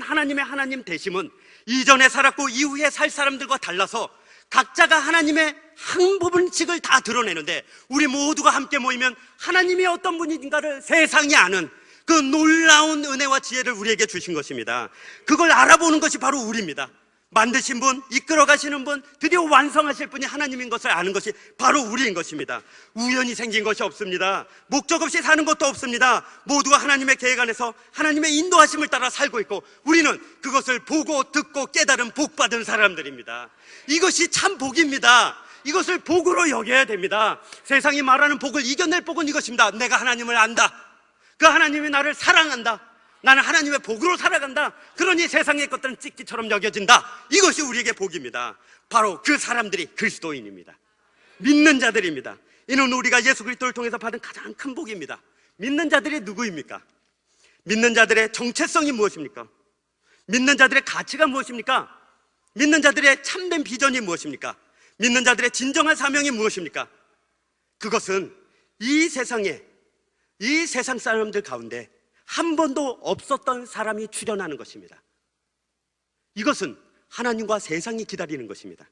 하나님의 하나님 되심은 이전에 살았고 이후에 살 사람들과 달라서 각자가 하나님의 한 부분씩을 다 드러내는데 우리 모두가 함께 모이면 하나님이 어떤 분인가를 세상이 아는 그 놀라운 은혜와 지혜를 우리에게 주신 것입니다. 그걸 알아보는 것이 바로 우리입니다. 만드신 분, 이끌어 가시는 분, 드디어 완성하실 분이 하나님인 것을 아는 것이 바로 우리인 것입니다. 우연히 생긴 것이 없습니다. 목적 없이 사는 것도 없습니다. 모두가 하나님의 계획 안에서 하나님의 인도하심을 따라 살고 있고 우리는 그것을 보고 듣고 깨달은 복받은 사람들입니다. 이것이 참 복입니다. 이것을 복으로 여겨야 됩니다. 세상이 말하는 복을 이겨낼 복은 이것입니다. 내가 하나님을 안다. 그 하나님이 나를 사랑한다. 나는 하나님의 복으로 살아간다. 그러니 세상의 것들은 찍기처럼 여겨진다. 이것이 우리에게 복입니다. 바로 그 사람들이 그리스도인입니다. 믿는 자들입니다. 이는 우리가 예수 그리스도를 통해서 받은 가장 큰 복입니다. 믿는 자들이 누구입니까? 믿는 자들의 정체성이 무엇입니까? 믿는 자들의 가치가 무엇입니까? 믿는 자들의 참된 비전이 무엇입니까? 믿는 자들의 진정한 사명이 무엇입니까? 그것은 이 세상에, 이 세상 사람들 가운데 한 번도 없었던 사람이 출현하는 것입니다. 이것은 하나님과 세상이 기다리는 것입니다.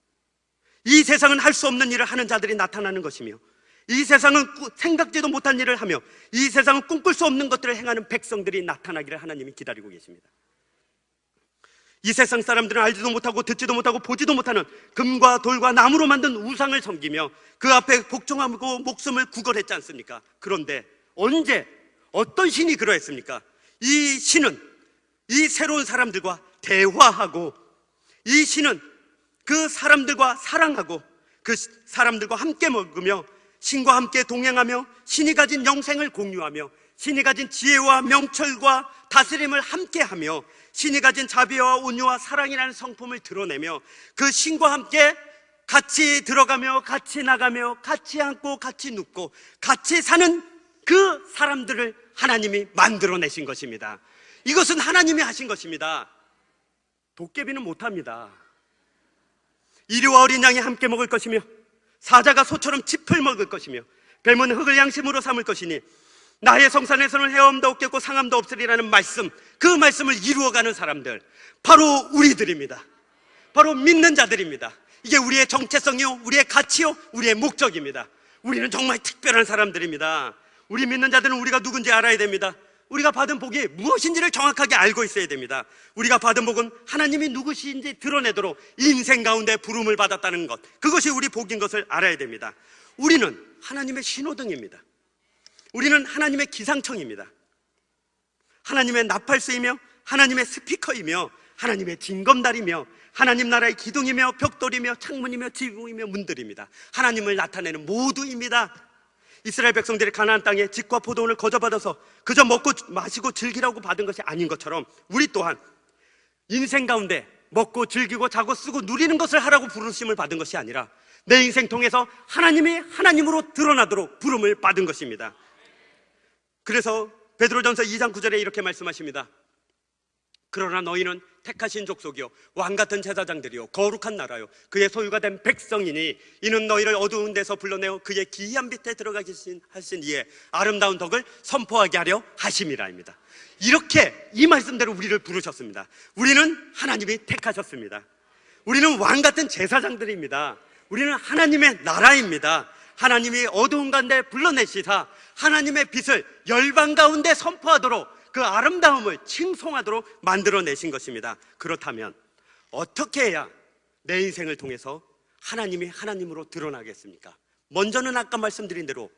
이 세상은 할 수 없는 일을 하는 자들이 나타나는 것이며 이 세상은 생각지도 못한 일을 하며 이 세상은 꿈꿀 수 없는 것들을 행하는 백성들이 나타나기를 하나님이 기다리고 계십니다. 이 세상 사람들은 알지도 못하고 듣지도 못하고 보지도 못하는 금과 돌과 나무로 만든 우상을 섬기며 그 앞에 복종하고 목숨을 구걸했지 않습니까? 그런데 언제 어떤 신이 그러했습니까? 이 신은 이 새로운 사람들과 대화하고 이 신은 그 사람들과 사랑하고 그 사람들과 함께 먹으며 신과 함께 동행하며 신이 가진 영생을 공유하며 신이 가진 지혜와 명철과 다스림을 함께하며 신이 가진 자비와 온유와 사랑이라는 성품을 드러내며 그 신과 함께 같이 들어가며 같이 나가며 같이 앉고 같이 눕고 같이 사는 그 사람들을 하나님이 만들어내신 것입니다. 이것은 하나님이 하신 것입니다. 도깨비는 못합니다. 이리와 어린 양이 함께 먹을 것이며 사자가 소처럼 짚을 먹을 것이며 뱀은 흙을 양심으로 삼을 것이니 나의 성산에서는 헤엄도 없겠고 상함도 없으리라는 말씀, 그 말씀을 이루어가는 사람들, 바로 우리들입니다. 바로 믿는 자들입니다. 이게 우리의 정체성이요, 우리의 가치요, 우리의 목적입니다. 우리는 정말 특별한 사람들입니다. 우리 믿는 자들은 우리가 누군지 알아야 됩니다. 우리가 받은 복이 무엇인지를 정확하게 알고 있어야 됩니다. 우리가 받은 복은 하나님이 누구신지 드러내도록 인생 가운데 부름을 받았다는 것, 그것이 우리 복인 것을 알아야 됩니다. 우리는 하나님의 신호등입니다. 우리는 하나님의 기상청입니다. 하나님의 나팔수이며 하나님의 스피커이며 하나님의 징검다리며 하나님 나라의 기둥이며 벽돌이며 창문이며 지붕이며 문들입니다. 하나님을 나타내는 모두입니다. 이스라엘 백성들이 가나안 땅에 집과 포도원을 거저받아서 그저 먹고 마시고 즐기라고 받은 것이 아닌 것처럼 우리 또한 인생 가운데 먹고 즐기고 자고 쓰고 누리는 것을 하라고 부르심을 받은 것이 아니라 내 인생 통해서 하나님이 하나님으로 드러나도록 부름을 받은 것입니다. 그래서 베드로전서 2장 9절에 이렇게 말씀하십니다. 그러나 너희는 택하신 족속이요 왕같은 제사장들이요 거룩한 나라요 그의 소유가 된 백성이니 이는 너희를 어두운 데서 불러내어 그의 기이한 빛에 들어가게 하신 이의 아름다운 덕을 선포하게 하려 하심이라입니다. 이렇게 이 말씀대로 우리를 부르셨습니다. 우리는 하나님이 택하셨습니다. 우리는 왕같은 제사장들입니다. 우리는 하나님의 나라입니다. 하나님이 어두운 가운데 불러내시사 하나님의 빛을 열방 가운데 선포하도록 그 아름다움을 칭송하도록 만들어내신 것입니다. 그렇다면 어떻게 해야 내 인생을 통해서 하나님이 하나님으로 드러나겠습니까? 먼저는 아까 말씀드린 대로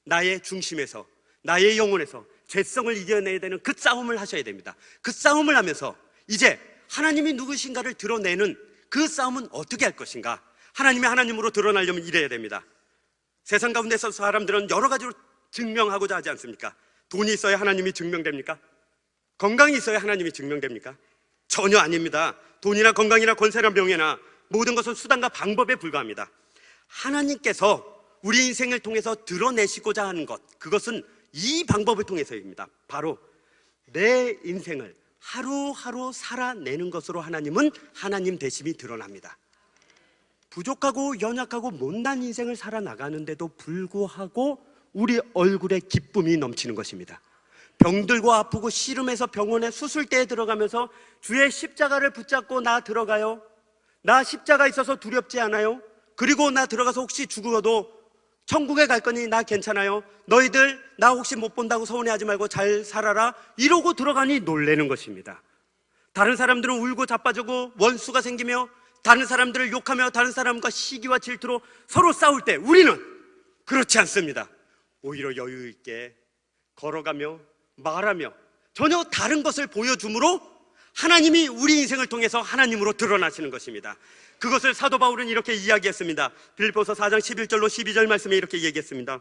나의 중심에서, 나의 영혼에서 죄성을 이겨내야 되는 그 싸움을 하셔야 됩니다. 그 싸움을 하면서 이제 하나님이 누구신가를 드러내는 그 싸움은 어떻게 할 것인가? 하나님이 하나님으로 드러나려면 이래야 됩니다. 세상 가운데서 사람들은 여러 가지로 증명하고자 하지 않습니까? 돈이 있어야 하나님이 증명됩니까? 건강이 있어야 하나님이 증명됩니까? 전혀 아닙니다. 돈이나 건강이나 권세나 명예나 모든 것은 수단과 방법에 불과합니다. 하나님께서 우리 인생을 통해서 드러내시고자 하는 것, 그것은 이 방법을 통해서입니다. 바로 내 인생을 하루하루 살아내는 것으로 하나님은 하나님 되심이 드러납니다. 부족하고 연약하고 못난 인생을 살아나가는데도 불구하고 우리 얼굴에 기쁨이 넘치는 것입니다. 병들고 아프고 씨름해서 병원에 수술대에 들어가면서 주의 십자가를 붙잡고 나 들어가요. 나 십자가 있어서 두렵지 않아요. 그리고 나 들어가서 혹시 죽어도 천국에 갈 거니 나 괜찮아요. 너희들 나 혹시 못 본다고 서운해하지 말고 잘 살아라. 이러고 들어가니 놀라는 것입니다. 다른 사람들은 울고 자빠지고 원수가 생기며 다른 사람들을 욕하며 다른 사람과 시기와 질투로 서로 싸울 때 우리는 그렇지 않습니다. 오히려 여유 있게 걸어가며 말하며 전혀 다른 것을 보여줌으로 하나님이 우리 인생을 통해서 하나님으로 드러나시는 것입니다. 그것을 사도 바울은 이렇게 이야기했습니다. 빌립보서 4장 11절로 12절 말씀에 이렇게 얘기했습니다.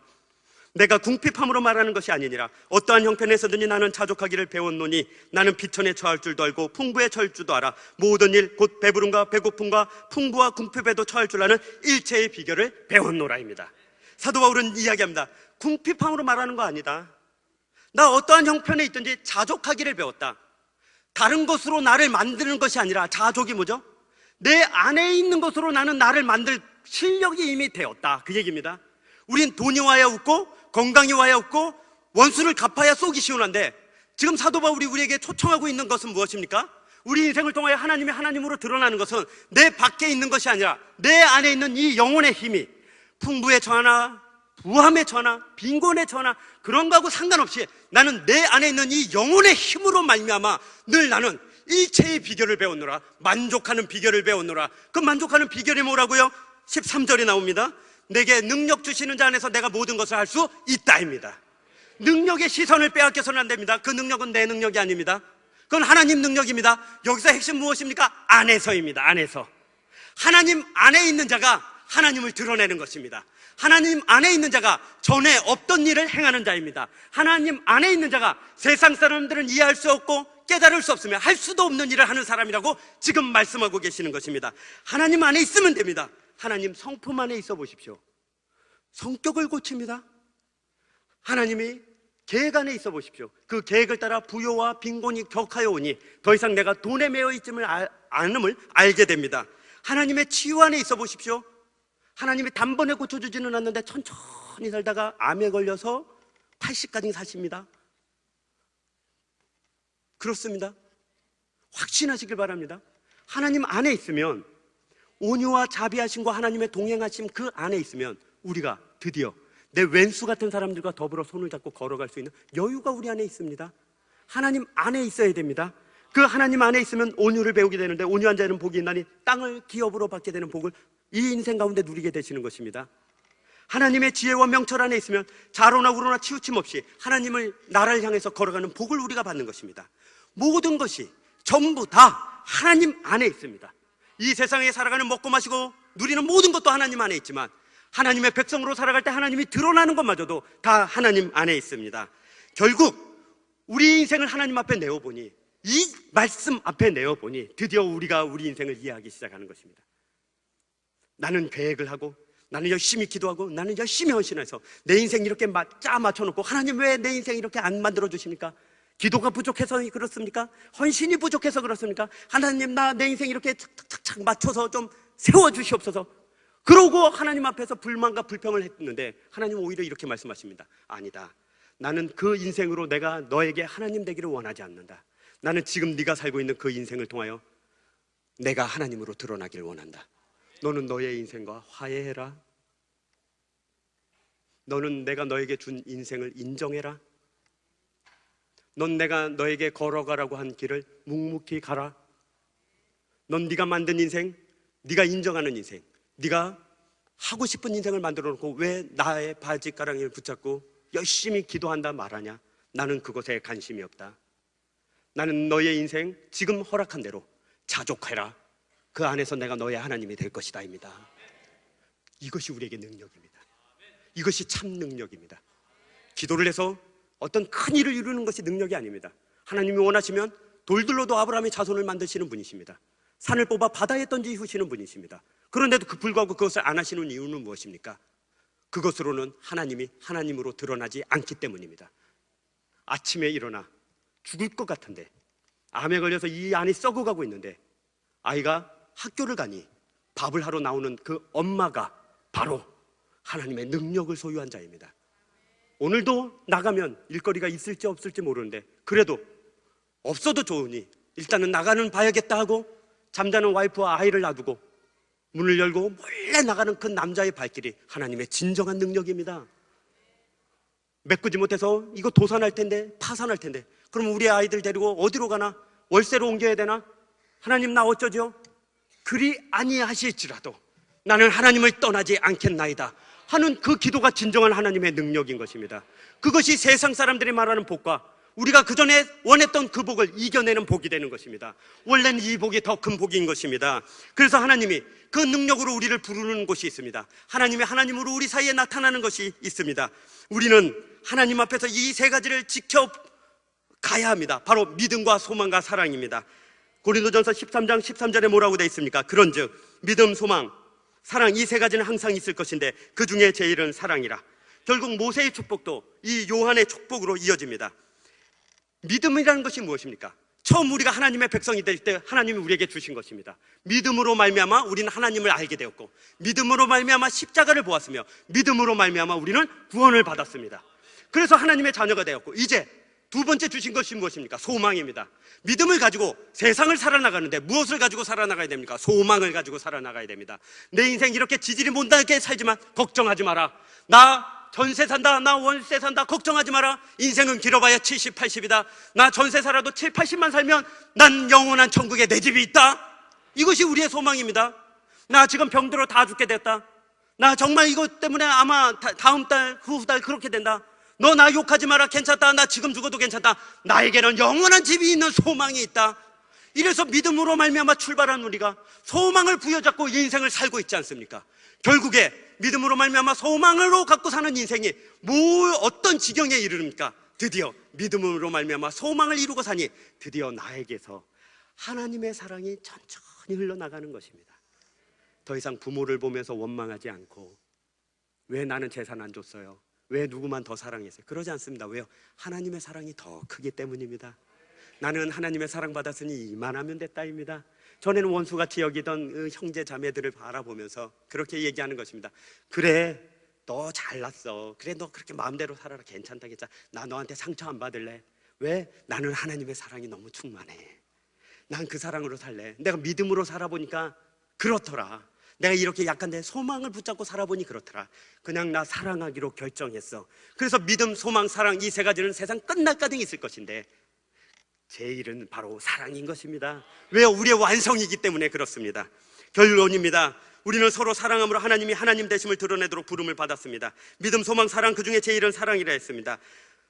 내가 궁핍함으로 말하는 것이 아니니라. 어떠한 형편에서든지 나는 자족하기를 배웠노니 나는 비천에 처할 줄도 알고 풍부에 처할 줄도 알아. 모든 일 곧 배부름과 배고픔과 풍부와 궁핍에도 처할 줄 아는 일체의 비결을 배웠노라입니다. 사도 바울은 이야기합니다. 궁핍함으로 말하는 거 아니다. 나 어떠한 형편에 있든지 자족하기를 배웠다. 다른 것으로 나를 만드는 것이 아니라, 자족이 뭐죠? 내 안에 있는 것으로 나는 나를 만들 실력이 이미 되었다, 그 얘기입니다. 우린 돈이 와야 웃고 건강이 와야 웃고 원수를 갚아야 쏘기 시원한데, 지금 사도 바울이 우리에게 초청하고 있는 것은 무엇입니까? 우리 인생을 통하여 하나님이 하나님으로 드러나는 것은 내 밖에 있는 것이 아니라 내 안에 있는 이 영혼의 힘이 풍부에 처하나 부함에 처하나 빈곤에 처하나 그런 거하고 상관없이 나는 내 안에 있는 이 영혼의 힘으로 말미암아 늘 나는 일체의 비결을 배웠노라. 만족하는 비결을 배웠노라. 그 만족하는 비결이 뭐라고요? 13절에 나옵니다. 내게 능력 주시는 자 안에서 내가 모든 것을 할 수 있다입니다. 능력의 시선을 빼앗겨서는 안 됩니다. 그 능력은 내 능력이 아닙니다. 그건 하나님 능력입니다. 여기서 핵심 무엇입니까? 안에서입니다. 안에서. 하나님 안에 있는 자가 하나님을 드러내는 것입니다. 하나님 안에 있는 자가 전에 없던 일을 행하는 자입니다. 하나님 안에 있는 자가 세상 사람들은 이해할 수 없고 깨달을 수 없으며 할 수도 없는 일을 하는 사람이라고 지금 말씀하고 계시는 것입니다. 하나님 안에 있으면 됩니다. 하나님 성품 안에 있어 보십시오. 성격을 고칩니다. 하나님이 계획 안에 있어 보십시오. 그 계획을 따라 부요와 빈곤이 격하여 오니 더 이상 내가 돈에 매여 있음을 않음을 알게 됩니다. 하나님의 치유 안에 있어 보십시오. 하나님이 단번에 고쳐주지는 않는데 천천히 살다가 암에 걸려서 80까지 사십니다. 그렇습니다. 확신하시길 바랍니다. 하나님 안에 있으면, 온유와 자비하심과 하나님의 동행하심 그 안에 있으면 우리가 드디어 내 왼수 같은 사람들과 더불어 손을 잡고 걸어갈 수 있는 여유가 우리 안에 있습니다. 하나님 안에 있어야 됩니다. 그 하나님 안에 있으면 온유를 배우게 되는데, 온유한 자는 복이 있나니 땅을 기업으로 받게 되는 복을 이 인생 가운데 누리게 되시는 것입니다. 하나님의 지혜와 명철 안에 있으면 자로나 우로나 치우침 없이 하나님을 나라를 향해서 걸어가는 복을 우리가 받는 것입니다. 모든 것이 전부 다 하나님 안에 있습니다. 이 세상에 살아가는 먹고 마시고 누리는 모든 것도 하나님 안에 있지만, 하나님의 백성으로 살아갈 때 하나님이 드러나는 것마저도 다 하나님 안에 있습니다. 결국 우리 인생을 하나님 앞에 내어보니, 이 말씀 앞에 내어보니 드디어 우리가 우리 인생을 이해하기 시작하는 것입니다. 나는 계획을 하고, 나는 열심히 기도하고, 나는 열심히 헌신해서 내 인생 이렇게 짜 맞춰놓고, 하나님 왜 내 인생 이렇게 안 만들어 주십니까? 기도가 부족해서 그렇습니까? 헌신이 부족해서 그렇습니까? 하나님, 내 인생 이렇게 착착착 맞춰서 좀 세워주시옵소서. 그러고 하나님 앞에서 불만과 불평을 했는데, 하나님 오히려 이렇게 말씀하십니다. 아니다. 나는 그 인생으로 내가 너에게 하나님 되기를 원하지 않는다. 나는 지금 네가 살고 있는 그 인생을 통하여 내가 하나님으로 드러나기를 원한다. 너는 너의 인생과 화해해라. 너는 내가 너에게 준 인생을 인정해라. 넌 내가 너에게 걸어가라고 한 길을 묵묵히 가라. 넌 네가 만든 인생, 네가 인정하는 인생, 네가 하고 싶은 인생을 만들어 놓고 왜 나의 바지가랑이를 붙잡고 열심히 기도한다 말하냐? 나는 그곳에 관심이 없다. 나는 너의 인생 지금 허락한 대로 자족해라. 그 안에서 내가 너의 하나님이 될 것이다 입니다. 이것이 우리에게 능력입니다. 이것이 참 능력입니다. 기도를 해서 어떤 큰 일을 이루는 것이 능력이 아닙니다. 하나님이 원하시면 돌들로도 아브라함의 자손을 만드시는 분이십니다. 산을 뽑아 바다에 던지시는 분이십니다. 그런데도 불구하고 그것을 안 하시는 이유는 무엇입니까? 그것으로는 하나님이 하나님으로 드러나지 않기 때문입니다. 아침에 일어나 죽을 것 같은데, 암에 걸려서 이 안이 썩어가고 있는데 아이가 학교를 가니 밥을 하러 나오는 그 엄마가 바로 하나님의 능력을 소유한 자입니다. 오늘도 나가면 일거리가 있을지 없을지 모르는데 그래도 없어도 좋으니 일단은 나가는 봐야겠다 하고 잠자는 와이프와 아이를 놔두고 문을 열고 몰래 나가는 그 남자의 발길이 하나님의 진정한 능력입니다. 메꾸지 못해서 이거 도산할 텐데, 파산할 텐데, 그럼 우리 아이들 데리고 어디로 가나? 월세로 옮겨야 되나? 하나님 나 어쩌죠? 그리 아니하실지라도 나는 하나님을 떠나지 않겠나이다 하는 그 기도가 진정한 하나님의 능력인 것입니다. 그것이 세상 사람들이 말하는 복과 우리가 그전에 원했던 그 복을 이겨내는 복이 되는 것입니다. 원래는 이 복이 더 큰 복인 것입니다. 그래서 하나님이 그 능력으로 우리를 부르는 곳이 있습니다. 하나님이 하나님으로 우리 사이에 나타나는 것이 있습니다. 우리는 하나님 앞에서 이 세 가지를 지켜가야 합니다. 바로 믿음과 소망과 사랑입니다. 고린도전서 13장 13절에 뭐라고 되어 있습니까? 그런즉 믿음, 소망, 사랑, 이 세 가지는 항상 있을 것인데 그 중에 제일은 사랑이라. 결국 모세의 축복도 이 요한의 축복으로 이어집니다. 믿음이라는 것이 무엇입니까? 처음 우리가 하나님의 백성이 될 때 하나님이 우리에게 주신 것입니다. 믿음으로 말미암아 우리는 하나님을 알게 되었고, 믿음으로 말미암아 십자가를 보았으며, 믿음으로 말미암아 우리는 구원을 받았습니다. 그래서 하나님의 자녀가 되었고, 이제 두 번째 주신 것이 무엇입니까? 소망입니다. 믿음을 가지고 세상을 살아나가는데 무엇을 가지고 살아나가야 됩니까? 소망을 가지고 살아나가야 됩니다. 내 인생 이렇게 지질이 못나게 살지만 걱정하지 마라. 나 전세 산다, 나 월세 산다, 걱정하지 마라. 인생은 길어봐야 70, 80이다. 나 전세 살아도 7, 80만 살면 난 영원한 천국에 내 집이 있다. 이것이 우리의 소망입니다. 나 지금 병들어 다 죽게 됐다. 나 정말 이것 때문에 아마 다음 달, 후달 그렇게 된다. 너 나 욕하지 마라. 괜찮다. 나 지금 죽어도 괜찮다. 나에게는 영원한 집이 있는 소망이 있다. 이래서 믿음으로 말미암아 출발한 우리가 소망을 부여잡고 인생을 살고 있지 않습니까? 결국에 믿음으로 말미암아 소망으로 갖고 사는 인생이 어떤 지경에 이르릅니까? 드디어 믿음으로 말미암아 소망을 이루고 사니 드디어 나에게서 하나님의 사랑이 천천히 흘러나가는 것입니다. 더 이상 부모를 보면서 원망하지 않고, 왜 나는 재산 안 줬어요? 왜 누구만 더 사랑했어요? 그러지 않습니다. 왜요? 하나님의 사랑이 더 크기 때문입니다. 나는 하나님의 사랑받았으니 이만하면 됐다입니다. 전에는 원수같이 여기던 형제 자매들을 바라보면서 그렇게 얘기하는 것입니다. 그래, 너 잘났어. 그래, 너 그렇게 마음대로 살아라. 괜찮다, 괜찮아. 나 너한테 상처 안 받을래. 왜? 나는 하나님의 사랑이 너무 충만해. 난 그 사랑으로 살래. 내가 믿음으로 살아보니까 그렇더라. 내가 이렇게 약한데 소망을 붙잡고 살아보니 그렇더라. 그냥 나 사랑하기로 결정했어. 그래서 믿음, 소망, 사랑, 이 세 가지는 세상 끝날까지 있을 것인데 제일은 바로 사랑인 것입니다. 왜요? 우리의 완성이기 때문에 그렇습니다. 결론입니다. 우리는 서로 사랑함으로 하나님이 하나님 되심을 드러내도록 부름을 받았습니다. 믿음, 소망, 사랑, 그 중에 제일은 사랑이라 했습니다.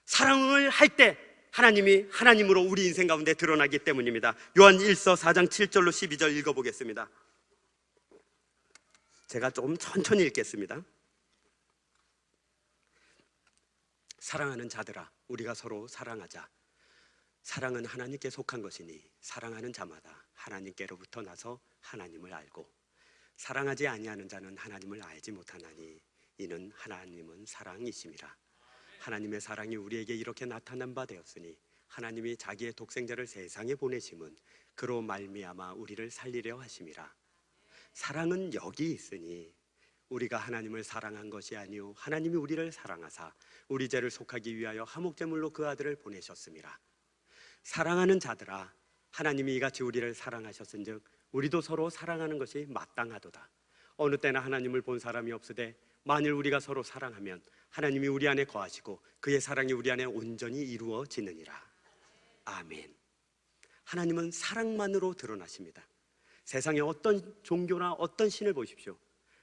사랑을 할 때 하나님이 하나님으로 우리 인생 가운데 드러나기 때문입니다. 요한 1서 4장 7절로 12절 읽어보겠습니다. 제가 조금 천천히 읽겠습니다. 사랑하는 자들아, 우리가 서로 사랑하자. 사랑은 하나님께 속한 것이니 사랑하는 자마다 하나님께로부터 나서 하나님을 알고, 사랑하지 아니하는 자는 하나님을 알지 못하나니 이는 하나님은 사랑이심이라. 하나님의 사랑이 우리에게 이렇게 나타난 바 되었으니 하나님이 자기의 독생자를 세상에 보내심은 그로 말미암아 우리를 살리려 하심이라. 사랑은 여기 있으니 우리가 하나님을 사랑한 것이 아니요 하나님이 우리를 사랑하사 우리 죄를 속하기 위하여 화목제물로 그 아들을 보내셨음이라. 사랑하는 자들아, 하나님이 이같이 우리를 사랑하셨은즉 우리도 서로 사랑하는 것이 마땅하도다. 어느 때나 하나님을 본 사람이 없으되 만일 우리가 서로 사랑하면 하나님이 우리 안에 거하시고 그의 사랑이 우리 안에 온전히 이루어지느니라. 아멘. 하나님은 사랑만으로 드러나십니다. 세상에 어떤 종교나 어떤 신을 보십시오.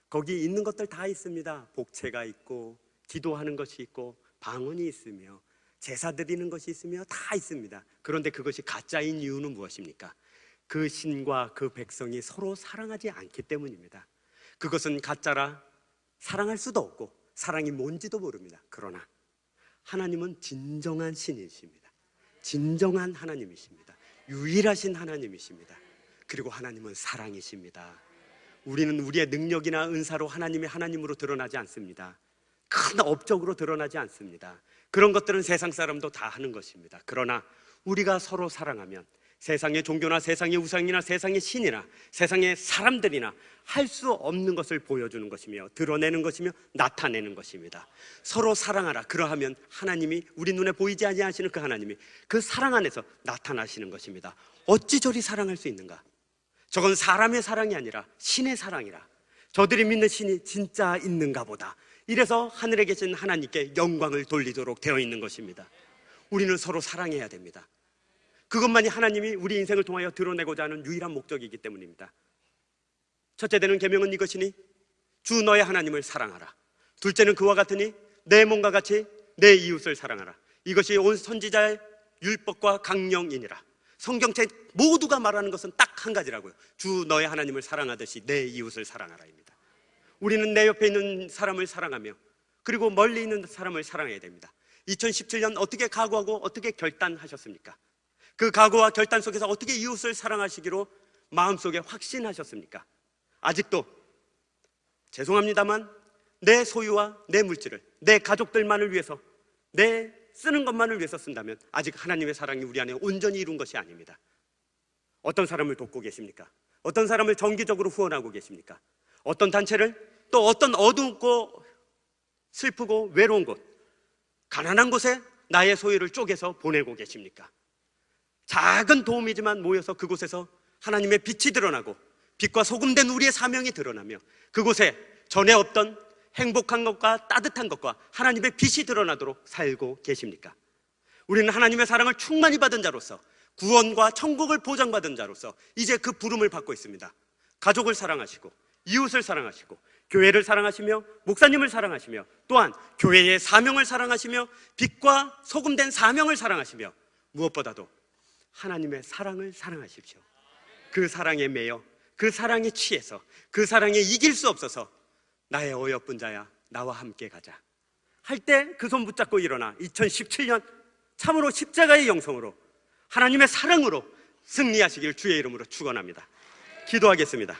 거기 있는 것들 다 있습니다. 복채가 있고 기도하는 것이 있고 방언이 있으며 제사 드리는 것이 있으며 다 있습니다. 그런데 그것이 가짜인 이유는 무엇입니까? 그 신과 그 백성이 서로 사랑하지 않기 때문입니다. 그것은 가짜라 사랑할 수도 없고 사랑이 뭔지도 모릅니다. 그러나 하나님은 진정한 신이십니다. 진정한 하나님이십니다. 유일하신 하나님이십니다. 그리고 하나님은 사랑이십니다. 우리는 우리의 능력이나 은사로 하나님의 하나님으로 드러나지 않습니다. 큰 업적으로 드러나지 않습니다. 그런 것들은 세상 사람도 다 하는 것입니다. 그러나 우리가 서로 사랑하면 세상의 종교나 세상의 우상이나 세상의 신이나 세상의 사람들이나 할 수 없는 것을 보여주는 것이며 드러내는 것이며 나타내는 것입니다. 서로 사랑하라. 그러하면 하나님이 우리 눈에 보이지 아니하시는 그 하나님이 그 사랑 안에서 나타나시는 것입니다. 어찌 저리 사랑할 수 있는가? 저건 사람의 사랑이 아니라 신의 사랑이라. 저들이 믿는 신이 진짜 있는가 보다. 이래서 하늘에 계신 하나님께 영광을 돌리도록 되어 있는 것입니다. 우리는 서로 사랑해야 됩니다. 그것만이 하나님이 우리 인생을 통하여 드러내고자 하는 유일한 목적이기 때문입니다. 첫째 되는 계명은 이것이니 주 너의 하나님을 사랑하라. 둘째는 그와 같으니 내 몸과 같이 내 이웃을 사랑하라. 이것이 온 선지자의 율법과 강령이니라. 성경책 모두가 말하는 것은 딱 한 가지라고요. 주 너의 하나님을 사랑하듯이 내 이웃을 사랑하라입니다. 우리는 내 옆에 있는 사람을 사랑하며 그리고 멀리 있는 사람을 사랑해야 됩니다. 2017년 어떻게 각오하고 어떻게 결단하셨습니까? 그 각오와 결단 속에서 어떻게 이웃을 사랑하시기로 마음속에 확신하셨습니까? 아직도 죄송합니다만 내 소유와 내 물질을 내 가족들만을 위해서 내 쓰는 것만을 위해서 쓴다면 아직 하나님의 사랑이 우리 안에 온전히 이룬 것이 아닙니다. 어떤 사람을 돕고 계십니까? 어떤 사람을 정기적으로 후원하고 계십니까? 어떤 단체를 또 어떤 어둡고 슬프고 외로운 곳, 가난한 곳에 나의 소유를 쪼개서 보내고 계십니까? 작은 도움이지만 모여서 그곳에서 하나님의 빛이 드러나고 빛과 소금된 우리의 사명이 드러나며 그곳에 전에 없던 행복한 것과 따뜻한 것과 하나님의 빛이 드러나도록 살고 계십니까? 우리는 하나님의 사랑을 충만히 받은 자로서 구원과 천국을 보장받은 자로서 이제 그 부름을 받고 있습니다. 가족을 사랑하시고 이웃을 사랑하시고 교회를 사랑하시며 목사님을 사랑하시며 또한 교회의 사명을 사랑하시며 빛과 소금된 사명을 사랑하시며 무엇보다도 하나님의 사랑을 사랑하십시오. 그 사랑에 매여 그 사랑에 취해서 그 사랑에 이길 수 없어서 나의 어여쁜 자야 나와 함께 가자 할 때 그 손 붙잡고 일어나 2017년 참으로 십자가의 영성으로 하나님의 사랑으로 승리하시길 주의 이름으로 축원합니다. 기도하겠습니다.